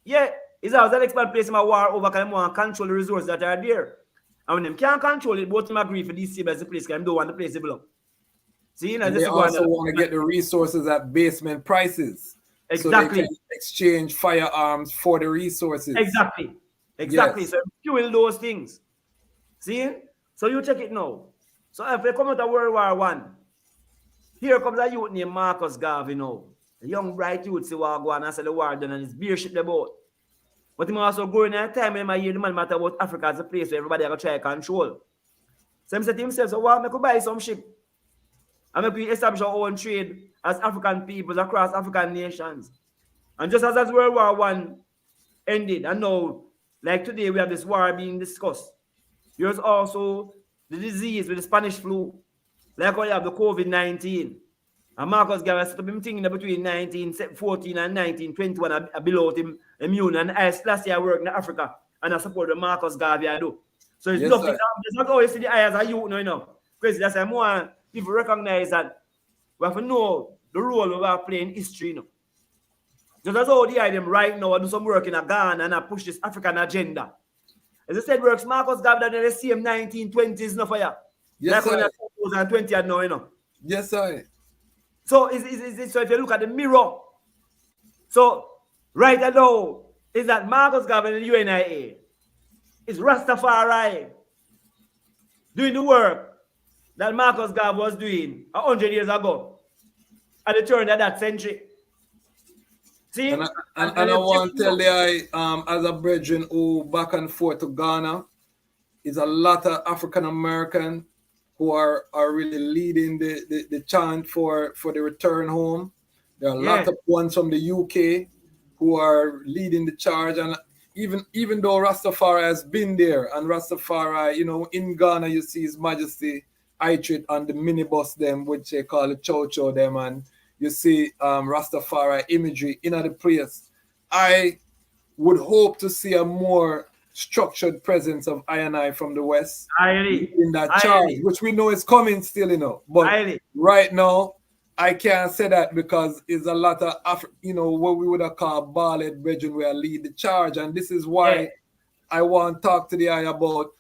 Yeah, it's always an expert place in a war over because they want to control the resources that are there. And when them can't control it, both of them agree for this as the place because they don't want the place to belong. See, they also want to get the resources at basement prices. Exactly. So they can exchange firearms for the resources. Exactly. Yes. So fuel those things. See? So you check it now. So if they come out of World War I, here comes a youth named Marcus Garvey now. A young bright youth see what go on and say the war done and his beer ship the boat. But him also growing at a time when I hear the man matter about Africa as a place where everybody have to try to control. So he said to himself, so what, I could buy some ship. And we establish our own trade as African peoples across African nations. And just as World War I ended, and now, like today, we have this war being discussed. There's also the disease with the Spanish flu, like how you have the COVID-19. And Marcus Garvey set up him thinking that between 1914 and 1921, I below him immune. And Haile Selassie I work in Africa, and I support the Marcus Garvey I do. So it's nothing. It's not always see the eye as a youth now, you know. Because that's why more people recognize that we have to know the role we are playing in history, you know. Just as how the them right now, I do some work in Ghana and I push this African agenda. As I said, works Marcus Garvey that the same 1920s, no for you. Yes, like sir. 2020 now, you know. Yes, sir. So so if you look at the mirror, so right now is that Marcus Garvey and the UNIA is Rastafari doing the work that Marcus Garvey was doing 100 years ago at the turn of that century. See? And I want to tell you, as a brethren who back and forth to Ghana, is a lot of African American who are really leading the chant for the return home. There are a lot of ones from the UK who are leading the charge. And even though Rastafari has been there, and Rastafari, you know, in Ghana, you see His Majesty Itrit on the minibus them, which they call the chow them, and you see Rastafari imagery in the place. I would hope to see a more structured presence of I from the West in that charge, which we know is coming still, you know. But right now, I can't say that because it's a lot of, you know, what we would have called ballad brethren where lead the charge. And this is why I want to talk to the eye about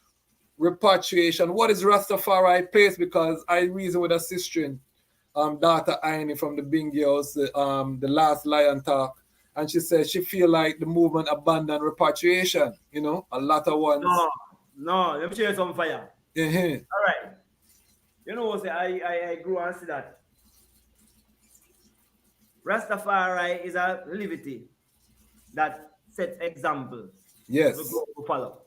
repatriation. What is Rastafari place? Because I reason with a sister, daughter Aini from the Bingy House, the last Lion Talk. And she said she feel like the movement abandoned repatriation. You know, a lot of ones. No, let me show you some fire. All right. You know, I grew and see that Rastafari is a liberty that sets example. Yes. For the globe to follow.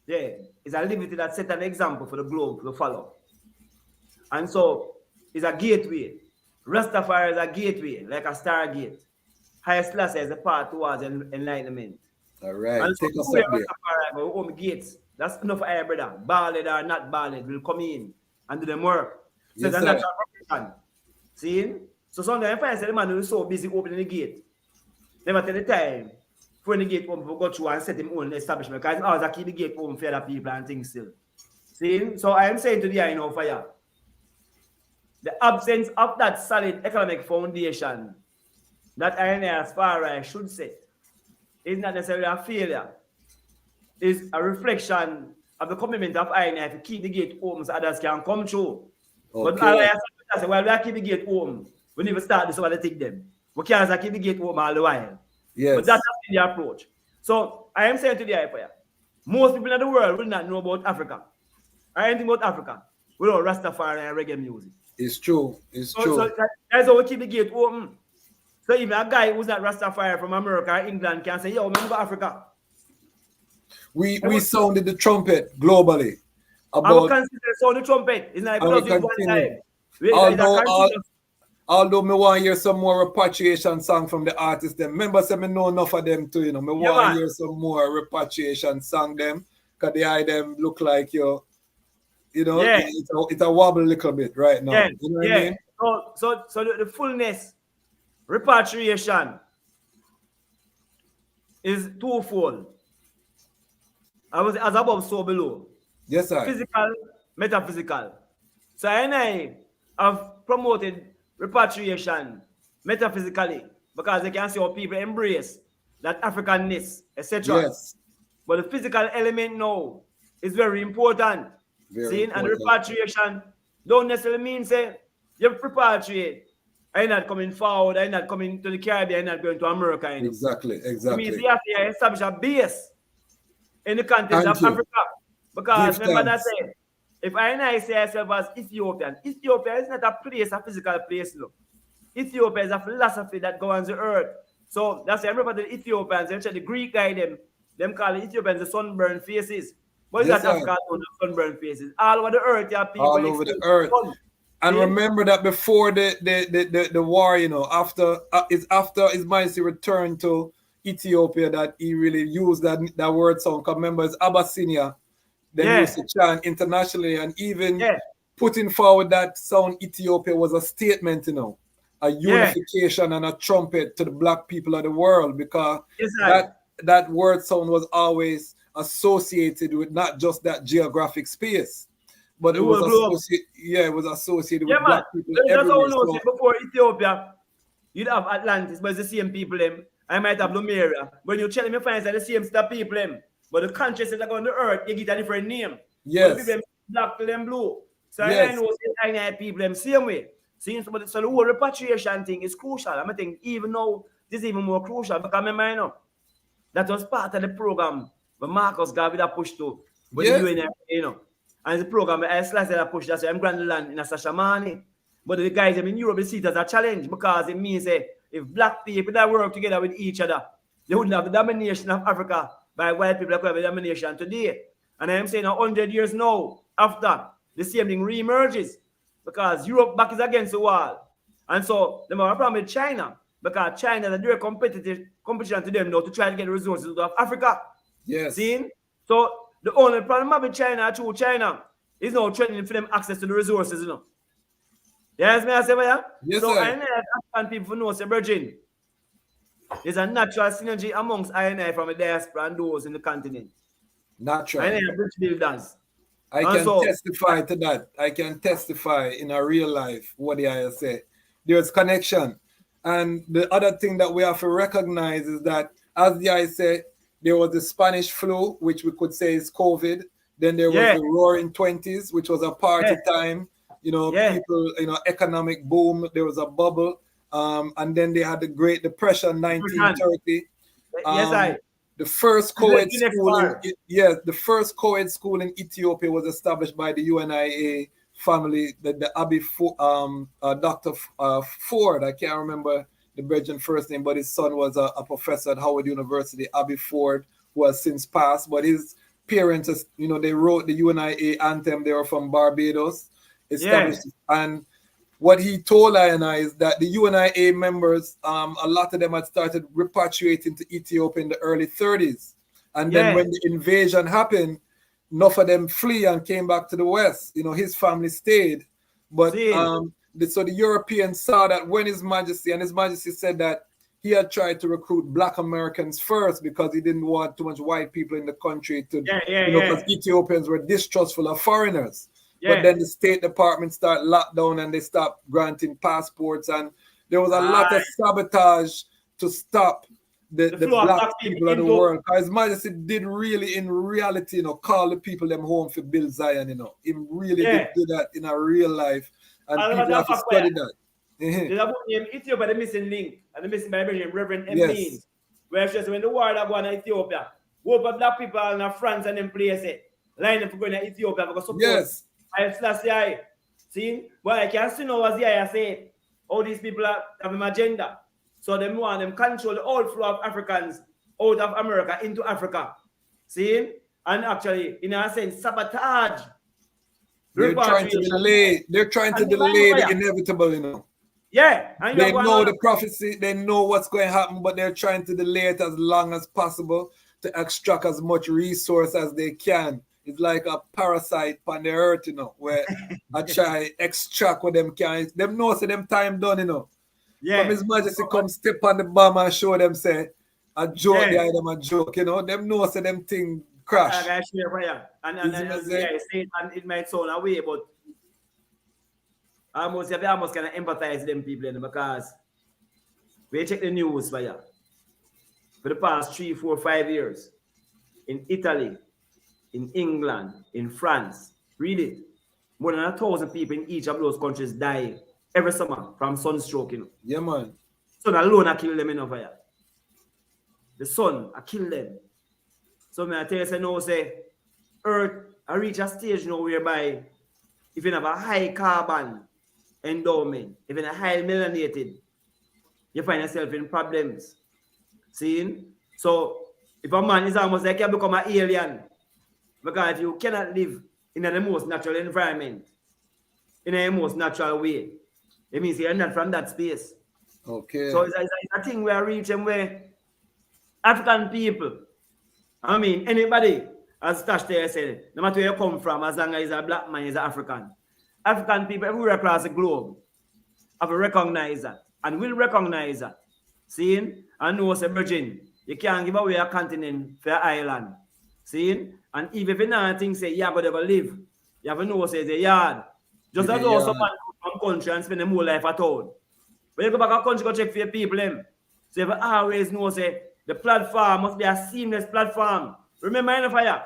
Yeah, it's a liberty that sets an example for the globe to follow. And so it's a gateway. Rastafari is a gateway, like a stargate. Haile Selassie is a path towards enlightenment. All right. And take so us up there. Rastafari own gates. That's enough for our brother. Ballad or not ballad will come in and do them work. So Yes, that's sir. natural progression. See? So sometimes I find the man who is so busy opening the gate. Never tell the time for the gate open for go through and set him own establishment. Because always I keep the gate open for other people and things still. See? So I am saying to the I know fire. The absence of that solid economic foundation that INA as far as I should say is not necessarily a failure. It's a reflection of the commitment of INA to keep the gate open so others can come through. Okay. But I say, well, we keep the gate open. We never start this over to take them. We can't keep the gate open all the while. Yes. But that's the approach. So I am saying to the IPA, most people in the world will not know about Africa or anything about Africa without Rastafari and reggae music. It's true. It's true. So that's how we keep the gate open. So even a guy who's not Rastafari from America or England can say, yo, remember Africa. We sounded the trumpet globally. I will consider sound the trumpet. It's not like because one time. Although me want to hear some more repatriation song from the artists them. Remember, say me know enough of them too, you know. Me want to hear some more repatriation song them. Because the eye them look like you know, it's a wobble a little bit right now. Yeah. You know what I mean? So the fullness, repatriation is twofold. I was as above, so below. Yes, sir. Physical, metaphysical. So I have promoted repatriation metaphysically because they can see how people embrace that Africanness, etc. Yes. But the physical element now is very important. Very important. And the repatriation don't necessarily mean say you repatriate. I'm not coming forward, I'm not coming to the Caribbean, I'm not going to America anymore. Exactly. It means you have to establish a base in the context of Africa. Because remember that I say, if I say myself as Ethiopian, Ethiopia is not a place, a physical place. Look. Ethiopia is a philosophy that governs the earth. So that's why everybody, the Ethiopians, they check the Greek guy, them call the Ethiopians the sunburned faces. But it's Yes, not sir. Africa alone, the sunburned faces. All over the earth, you have people All over the earth. And See? remember that before the war, you know, after his Majesty returned to Ethiopia, that he really used that word sound. Because remember, it's Abyssinia. Them used to chant internationally, and even putting forward that sound Ethiopia was a statement, you know, a unification and a trumpet to the black people of the world, because that word sound was always associated with not just that geographic space, but it was associated with black people everywhere. So, before Ethiopia, you'd have Atlantis, but it's the same people them. I might have Lumeria. When you check them, you find it's the same stuff people them. But the countries that are on the earth, they get a different name. Yes. People them black to them blue. So I know it's people them same way. So the whole repatriation thing is crucial. I think even now, this is even more crucial. Because remember, you know, that was part of the program but Marcus gave it a push to with the UN, you know. And the program I sliced that push, that's why I'm grand land in a Sashamani. But the guys in Europe see it as a challenge, because it means if black people that work together with each other, they wouldn't have the domination of Africa by white people that could have the domination today. And I'm saying 100 years now, after, the same thing re-emerges, because Europe back is against the wall. And so they have a problem with China, because China is a direct competition to them now to try to get the resources out of Africa. Yes. See? So the only problem with China, through China, is now threatening for them access to the resources, you know. Yes, may I say, yeah? Yes, so sir. I know African people know, say, Virgin, there's a natural synergy amongst I from the diaspora and those in the continent. Natural. I know bridge builders. I can testify to that. I can testify in a real life what I say. There's connection. And the other thing that we have to recognize is that, as the I said, there was the Spanish flu, which we could say is COVID. Then there was the Roaring 20s, which was a party time. You know, people, you know, economic boom. There was a bubble. And then they had the Great Depression, 1930. The first co-ed school, the first co-ed school in Ethiopia was established by the UNIA family, the Abbey Dr. Ford. I can't remember the Belgian first name, but his son was a professor at Howard University, Abbey Ford, who has since passed. But his parents, you know, they wrote the UNIA anthem. They were from Barbados, established, and what he told I is that the UNIA members, a lot of them had started repatriating to Ethiopia in the early 30s. And then when the invasion happened, enough of them flee and came back to the West. You know, his family stayed. But so the Europeans saw that when His Majesty said that he had tried to recruit Black Americans first because he didn't want too much white people in the country to, because Ethiopians were distrustful of foreigners. But then the State Department started lockdown and they stopped granting passports, and there was a lot of sabotage to stop the black people of the world. Because His Majesty did really, in reality, you know, call the people them home for build Zion, you know. He really did do that in a real life, and people have to study that. There's a book named Ethiopia, the Missing Link, and the Missing Bible named Reverend M. Means, where it says when the war that go on in Ethiopia, whoop up black people in France and them places, line up for going to Ethiopia because support. Haile Selassie, see, but I can see now as I say, all these people have an agenda. So they want them control the whole flow of Africans out of America into Africa. See? And actually, in a sense, sabotage. They're trying to delay the inevitable, you know. And they know the prophecy, they know what's going to happen, but they're trying to delay it as long as possible to extract as much resource as they can. It's like a parasite on the earth, you know, where I try extract what them can. Them know say them time done, you know. From His Majesty come step on the bomb and show them say a joke, they them a joke, you know. Them know say them thing crash. And it might sound away, but I almost kind of empathize them people because we check the news for the past 3, 4, 5 years in Italy, in England, in France, really, more than 1,000 people in each of those countries die every summer from sunstroke, you know. Yeah, man. Sun alone I kill them in fire. The sun I kill them. So I tell you, say no, say Earth I reach a stage now whereby if you have a high carbon endowment, if you're high melanated, you find yourself in problems. See? So if a man is almost like you become an alien, because you cannot live in the most natural environment, in a most natural way. It means you're not from that space. Okay. So it's a thing we are reaching where African people, I mean, anybody, as Tash there said, no matter where you come from, as long as he's a black man, he's an African. African people everywhere across the globe have to recognize that and will recognize that. Seeing? And know what's a virgin. You can't give away a continent for an island. Seeing? And even if you not think say, yeah, but they're going to live, you have to know what's a yard. Just as though someone come from country and spend their whole life at home. When you go back to country, go check for your people. So you always know say, the platform must be a seamless platform. Remember, in the fire,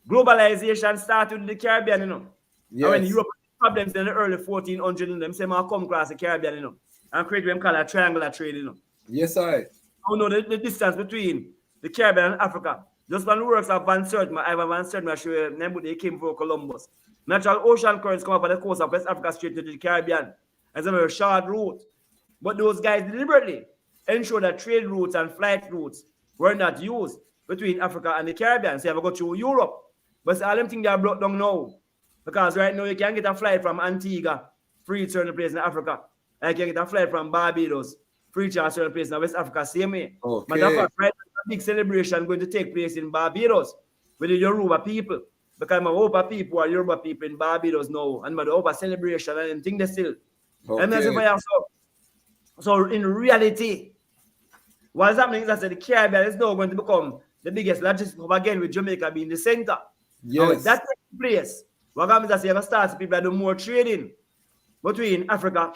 globalization started in the Caribbean, you know. Yes. And when Europe had problems in the early 1400s, them say, "Man, come across the Caribbean, you know, and create what we call a triangular trade, you know." Yes, I. You know the distance between the Caribbean and Africa. Just when the works of Van Sertima, Ivan Van Sertima, show you, they came from Columbus. Natural ocean currents come up on the coast of West Africa straight to the Caribbean. It's a very short route. But those guys deliberately ensure that trade routes and flight routes were not used between Africa and the Caribbean. So you have to go through Europe. But all them things they are brought down now. Because right now you can get a flight from Antigua, free to certain place in Africa. And you can get a flight from Barbados, free to a certain place in West Africa, same way. Okay. Matter of fact, right, a big celebration going to take place in Barbados with the Yoruba people. Because my Yoruba people are Yoruba people in Barbados now. And my Yoruba celebration and things they still. Okay. And that's so in reality, what is happening is that the Caribbean is now going to become the biggest logistics hub again, with Jamaica being the center. Yes. Now, that takes place. What happens is that you have to start people that do more trading between Africa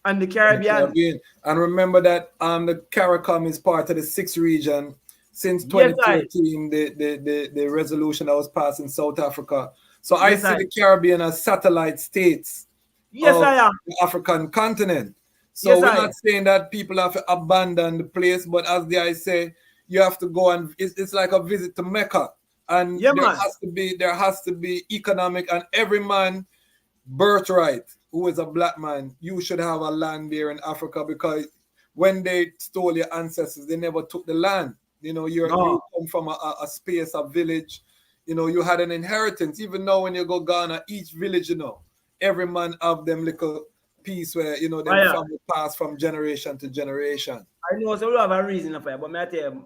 and the Caribbean. And remember that the CARICOM is part of the 6th region. Since 2013, the resolution that was passed in South Africa. So I see the Caribbean as satellite states of the African continent. So we're not saying that people have to abandon the place, but as the I say, you have to go and it's like a visit to Mecca. And there has to be economic, and every man birthright who is a black man, you should have a land there in Africa, because when they stole your ancestors, they never took the land. You know, you come from a space, a village, you know, you had an inheritance. Even though when you go Ghana, each village, you know, every man have them little piece where, you know, their family pass from generation to generation. I know so we have a reason for it, but I tell you,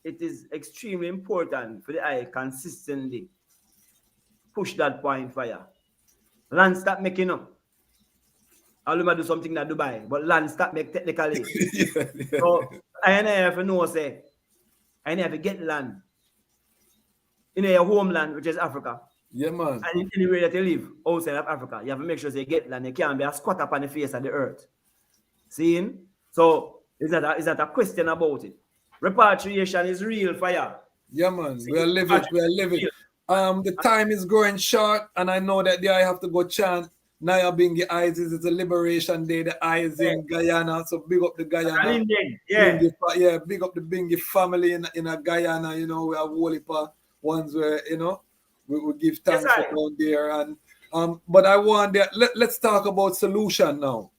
it is extremely important for the eye consistently push that point for you. Land stop making up. I'll do something that Dubai, but land stop make technically. So I have to know, say, I have to get land in your homeland, which is Africa. Yeah, man. And in anywhere that you live outside of Africa, you have to make sure you get land. You can't be a squat up on the face of the earth. Seeing? So is that a question about it? Repatriation is real fire. Yeah, man. We are living. The time is growing short, and I know that I have to go chant Naya Bingi Eyes. It's a Liberation Day. The eyes in Guyana. So big up the Guyana. Big up the Bingi family in a Guyana. You know, we have Wolipa ones where, you know, we give thanks for down there. And but I want that. Let's talk about solution now.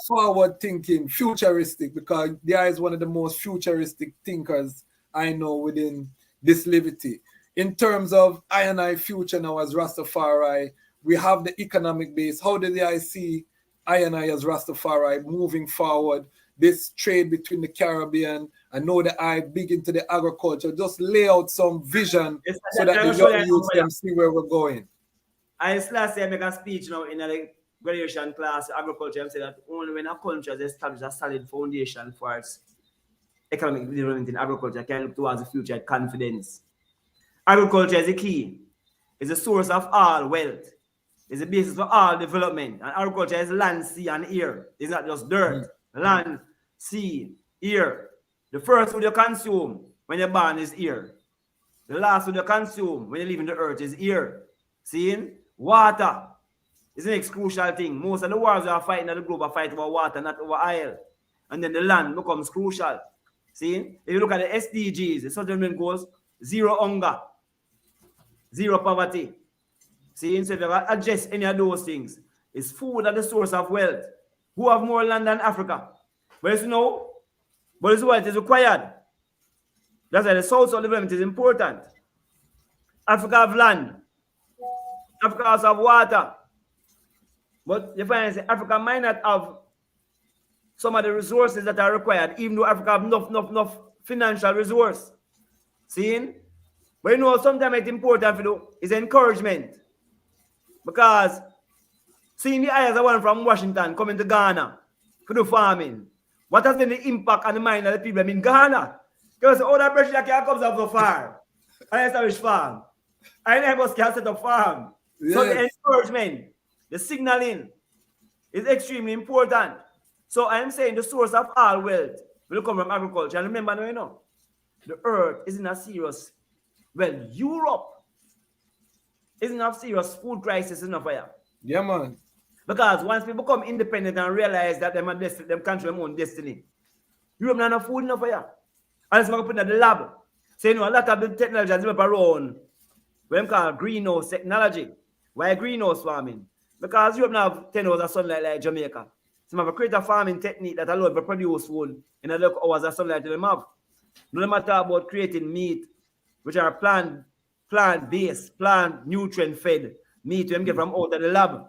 Forward thinking, futuristic, because there is one of the most futuristic thinkers I know within this liberty. In terms of I future now as Rastafari, we have the economic base. How do I see I as Rastafari moving forward? This trade between the Caribbean, I know that I big into the agriculture. Just lay out some vision so that the young youth can see where we're going. I last year make a speech now in a graduation class, agriculture, and say that only when a country has established a solid foundation for its economic development in agriculture can look towards the future with confidence. Agriculture is the key. It's the source of all wealth. It's the basis for all development. And agriculture is land, sea, and air. It's not just dirt. Land, sea, air. The first food you consume when you're born is air. The last food you consume when you live in the earth is air. Seeing? Water is the next crucial thing. Most of the wars we are fighting at the globe are fighting about water, not over oil. And then the land becomes crucial. See? If you look at the SDGs, the Sustainable Goals, zero hunger, zero poverty. See? So if you address any of those things, it's food at the source of wealth. Who have more land than Africa? But you know, But this is what is required. That's why the social development is important. Africa have land. Africa also have water. But you find that Africa might not have some of the resources that are required, even though Africa have enough financial resource. See? But you know, sometimes it's important for you is encouragement. Because seeing the eyes of one from Washington coming to Ghana for the farming, what has been the impact on the mind of the people in Ghana? Because all that pressure that comes up the farm, and establish farm. I never can set up farm. Yes. So the encouragement, the signaling is extremely important. So I'm saying the source of all wealth will come from agriculture. And remember, you know, the earth is in a serious, well, Europe is in a serious food crisis in a fire. Yeah, man. Because once people become independent and realize that them control their own destiny, Europe not enough food enough for you. Unless you put in the lab. So you know a lot of the technology is developed around what we call greenhouse technology. Why greenhouse farming? Because Europe now have 10 hours of sunlight like Jamaica. So you have a create a farming technique that allows to produce food in a local hours of sunlight that they have. No matter about creating meat, which are plant-based, plant nutrient-fed meat we get from out of the lab.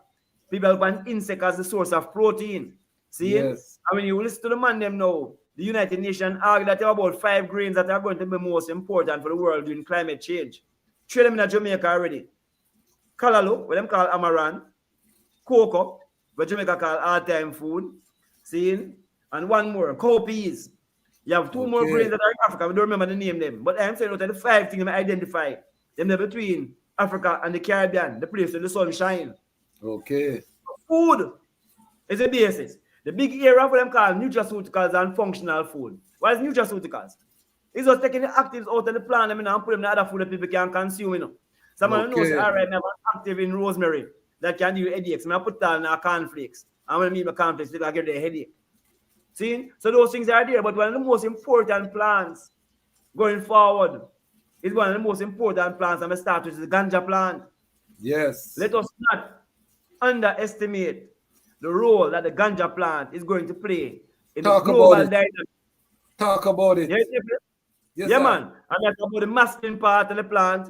People want insect as the source of protein. See? Yes. And when you listen to the man them now, the United Nations argue that there are about 5 grains that are going to be most important for the world during climate change. 3 of them in Jamaica already. Callaloo, what them call amaranth, cocoa, what Jamaica call all-time food. See? And one more, cowpeas. You have 2 more grains that are in Africa. We don't remember the name them. But I'm saying out of the 5 things I identify, them are between Africa and the Caribbean, the place where the sun shines. Okay. Food is the basis. The big area for them called nutraceuticals and functional food. What is nutraceuticals? It's just taking the actives out of the plant and put them in the other food that people can consume. You know. Someone knows, all right, I have an active in rosemary that can give you headaches. I put that in our cornflakes. And when I meet my cornflakes, they get a headache. See? So those things are there. But one of the most important plants going forward is one of the most important plants I'm going to start with is the ganja plant. Yes. Let us not underestimate the role that the ganja plant is going to play in the global dynamic. Talk about it. Yes, man. And that's about the masculine part of the plant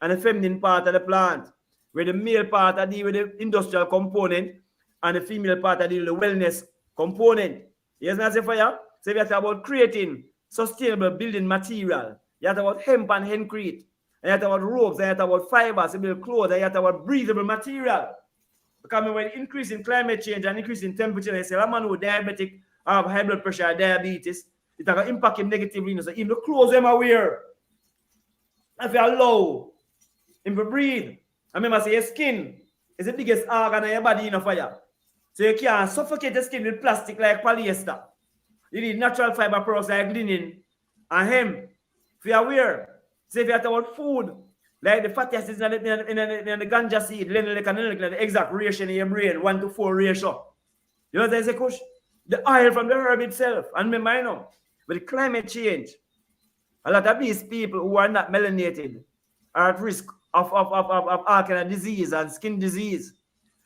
and the feminine part of the plant, where the male part are dealing with the industrial component and the female part are dealing with the wellness component. Yes, man, I say for you. So we have to talk about creating sustainable building material. You have to talk about hemp and hempcrete. And you have to talk about ropes, and you have to talk about fibers, to build clothes, and you have to talk about breathable material. Because when increase in climate change and increase in temperature, they say a man who is diabetic or have high blood pressure or diabetes, it will impact him negatively. So even the clothes them wear, if you allow him to breathe, I remember say your skin is the biggest organ of your body in a fire. So you can't suffocate the skin with plastic like polyester. You need natural fiber products like linen and hemp. If you are aware, say if you have to about food, like the fatty acids in the ganja seed, the exact ratio in your brain, 1-4 ratio. You know what I say, Kush? The oil from the herb itself. And remember, you know, with climate change, a lot of these people who are not melanated are at risk of all kind of disease and skin disease.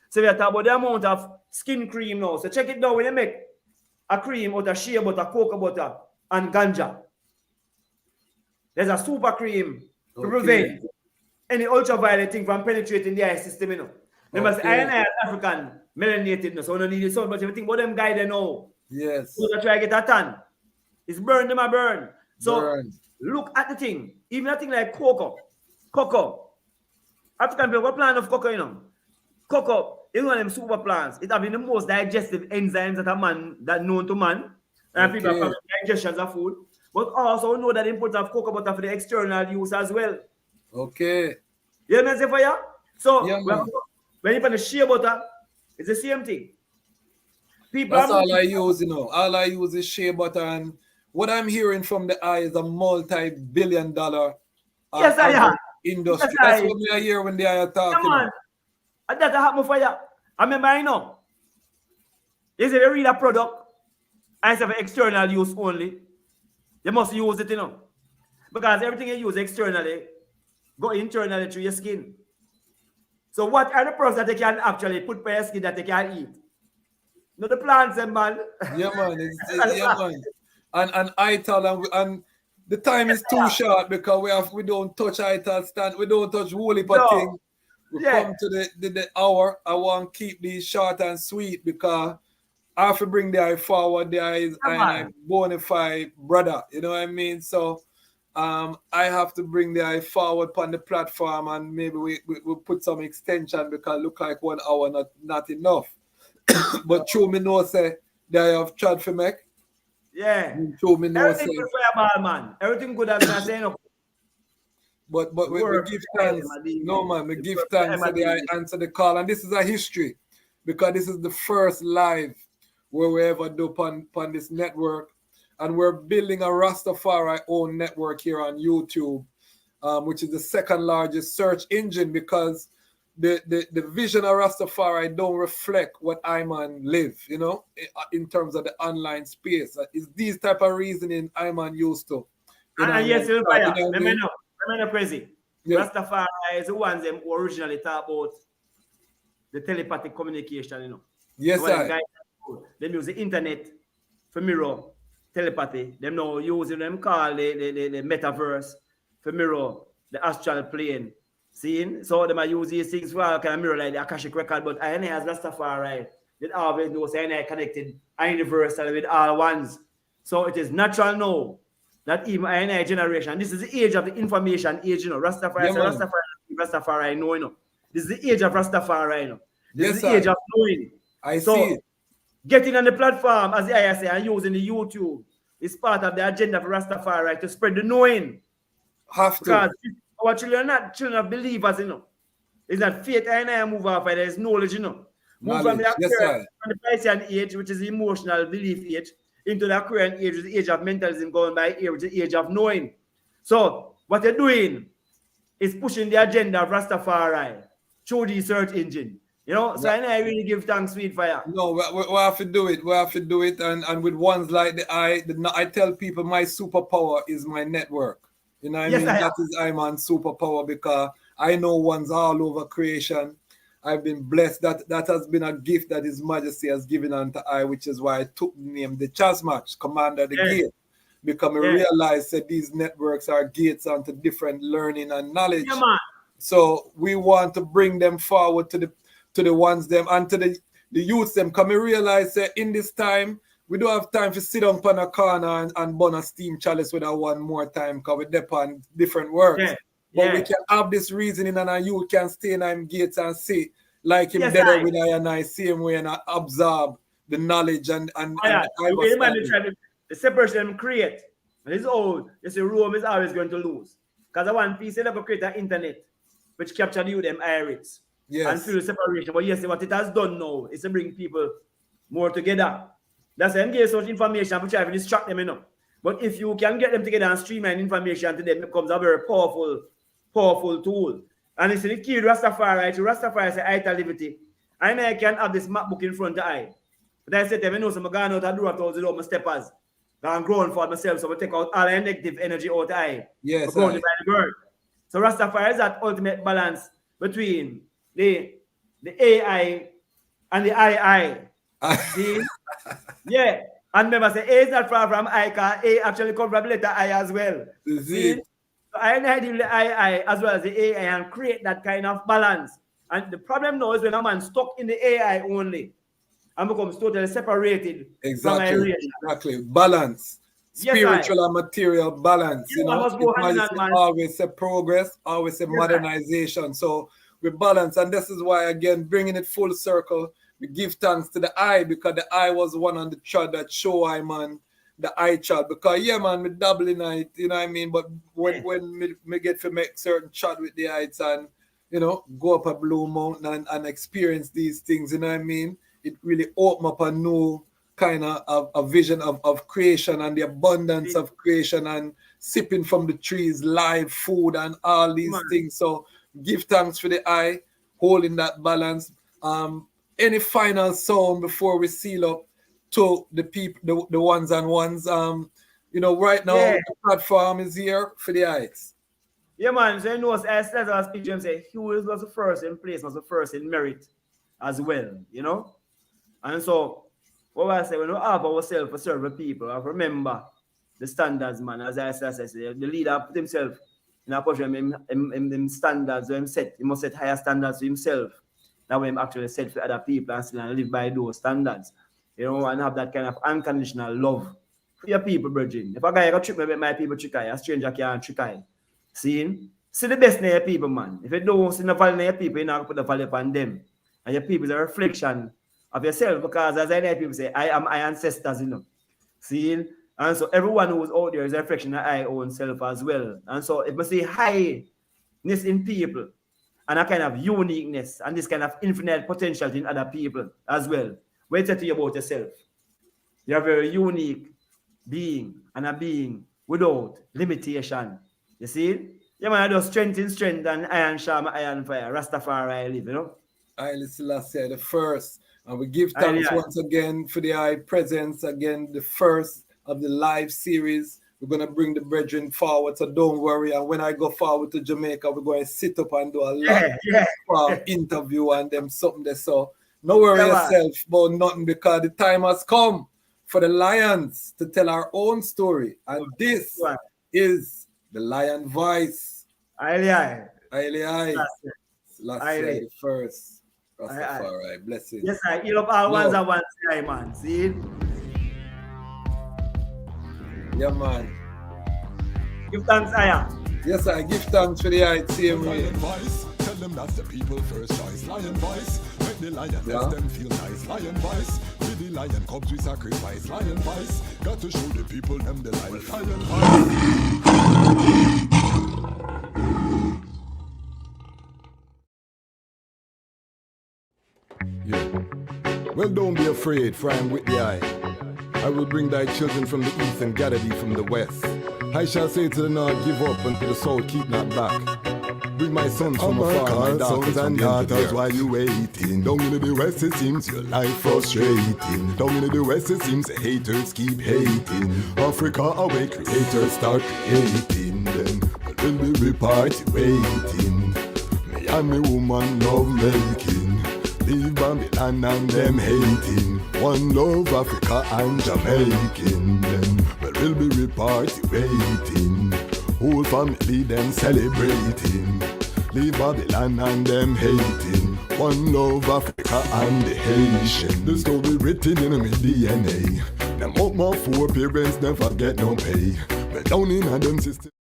So we are talking about the amount of skin cream now. So check it now when you make a cream out of shea butter, cocoa butter, and ganja. There's a super cream to prevent any ultraviolet thing from penetrating the eye system, you know. Remember, I and I are African melanated, so we don't need it so much. Everything about them guy they know. Yes. So they try to get a tan. It's burn, them a burn. So look at the thing. Even a thing like cocoa. African people, what plant of cocoa, you know? Cocoa is one of them super plants. It has the most digestive enzymes that a man that known to man. And people have digestion of food. But also know that the importance of cocoa butter for the external use as well. Okay. You know what I'm saying for you? So when you put the shea butter, it's the same thing. People that's all I use, you know. All I use is shea butter, and what I'm hearing from the eye is a multi-billion-dollar industry. Yes, that's what I hear when they are talking. Man. And that happen for you. I remember, I know. Is it a real product? And it's for external use only. You must use it, you know. Because everything you use externally go internally through your skin. So what are the products that they can actually put by your skin that they can eat? No, the plants, man. Yeah, man. Yeah, man. and ITAL, and the time is too short because we don't touch ITAL stand, we don't touch whole heap of thing. We come to the hour. I want to keep these short and sweet because I have to bring the eye forward. The eye is a bona fide brother. You know what I mean? So I have to bring the eye forward on the platform, and maybe we put some extension because it look like 1 hour not enough. But true me know say they have tried for make. Yeah. True me know everything say. good for your ball, man. Everything good as I say no. But we give thanks. No man, we give thanks that I answer the call. And this is a history because this is the first live where we ever do upon this network. And we're building a Rastafari own network here on YouTube, which is the second largest search engine because the vision of Rastafari don't reflect what Iman live, you know, in terms of the online space. It's these type of reasoning Iman used to. And yes, remember crazy. Yeah. Rastafari is the ones them who originally talk about the telepathic communication, you know. Yes, sir. They use the internet for mirror telepathy. Them now using them call the metaverse for mirror the astral plane. Seeing? So they might use these things for all kind of mirror like the Akashic record, but I as Rastafari, they always know I connected universal with all ones. So it is natural now that even I generation, this is the age of the information age, you know. Rastafari, Rastafari, know, you know. This is the age of Rastafari, you know. This is the age of knowing. I see. Getting on the platform, as I say, and using the YouTube is part of the agenda for Rastafari to spread the knowing. Have to. Because our children are not children of believers, you know. It's not faith I move off, there is knowledge, you know. Move from the Piscean age, which is the emotional belief age, into the current age, which is the age of mentalism going by age, which is the age of knowing. So what they're doing is pushing the agenda of Rastafari through the search engine. You know, so I really give thanks, sweet fire. No, we have to do it. We have to do it, and with ones like I tell people my superpower is my network. You know what I mean? That is Iman's superpower because I know ones all over creation. I've been blessed. That has been a gift that His Majesty has given unto I, which is why I took the name the Chas Match, Commander the Gate, because I realized that these networks are gates onto different learning and knowledge. Yeah, man. So we want to bring them forward to the ones them and to the youths them. Because I realize that in this time, we don't have time to sit down on a corner and burn a steam chalice with one more time because we depend on different works. But we can have this reasoning and our youth can stay in our gates and see like him better with I and I same way and I absorb the knowledge and the separation them create. And it's old. You see, Rome is always going to lose. Because the one piece they never create an internet which capture you them irids. And feel the separation. But yes, what it has done now is to bring people more together. That's them give such information which try to distract them, you know. But if you can get them together and streamline information to them, it becomes a very powerful tool. And it's the key to Rastafari. Rastafari say I liberty. I can have this MacBook in front of I. But I said to them, I know some going out and do after all my steppers. I'm growing for myself, so we take out all the negative energy out of I. Yes. By the bird. So Rastafari is that ultimate balance between the AI and the II. See? Yeah. And remember, say A is not far from I, because A actually comes from letter I as well. See? So I deal with the II as well as the AI and create that kind of balance. And the problem now is when a man stuck in the AI only and becomes totally separated from my relation. Exactly. Balance. Spiritual and material balance. You know, always a progress, always a modernization. So we balance, and this is why again bringing it full circle, we give thanks to the I, because the I was one on the chart that show I man the I chart, because man, me doubling it, you know what I mean. But when me get to make certain chart with the heights and you know go up a blue mountain and experience these things, you know what I mean, it really open up a new kind of a vision of creation and the abundance of creation and sipping from the trees, live food and all these things. So give thanks for the I, holding that balance. Any final sound before we seal up to the people, the ones and ones? You know, right now the platform is here for the heights. Yeah, man. So you know, as I speak to him, say he was the first in place, was the first in merit as well. You know, and so what I say, when we have ourselves to serve the people, I remember the standards, man. As I said, the leader put himself in a position, him standards, so he must set higher standards to himself. That way, him actually set for other people and still live by those standards. You know, and have that kind of unconditional love for your people, brethren. If a guy got trick me, my people trick I, a stranger can't trick I. See the best in your people, man. If you don't see the value in your people, you're not going to put the value upon them. And your people is a reflection of yourself, because as I know people say, I am my ancestors, you know. See? And so everyone who's out there is a reflection of my own self as well. And so if we see highness in people and a kind of uniqueness and this kind of infinite potential in other people as well, when you tell you about yourself, you're a very unique being and a being without limitation. You see? Yeah, man, I do strength in strength and iron sharp, iron fire. Rastafari I live, you know? Haile Selassie the first. And we give thanks once again for the high presence. Again, the first of the live series. We're going to bring the brethren forward, so don't worry. And when I go forward to Jamaica, we're going to sit up and do a lot of interview and them something there. So no worry yourself about nothing, because the time has come for the Lions to tell our own story. And this is the Lion Voice. Haile Selassie the first. Rastafari, blessings. Yes, I heal up all ones and ones, man. See? Yeah, man. Give thanks, Aya. Yes, I give thanks for the same way. Lion Voice, tell them that's the people first choice. Lion Voice, make the lion let them feel nice. Lion Voice, with the lion cubs we sacrifice. Lion Voice, got to show the people them the life. Lion Voice. Well, don't be afraid, for I am with the eye. I will bring thy children from the east and gather thee from the west. I shall say to the north, give up, and to the south, keep not back. Bring my sons from afar, my daughters and daughters, while you waiting. Down in the west it seems your life frustrating. Down in the west it seems the haters keep hating. Africa awake, creators start creating. Then will be party waiting. Me and me woman love making. Leave Babylon and them hating. One love Africa and Jamaican. Then we'll be party waiting. Whole family them celebrating. Leave Babylon and them hating. One love Africa and the Haitian. The story written in my DNA. Them up my four parents never get no pay. But down in them system.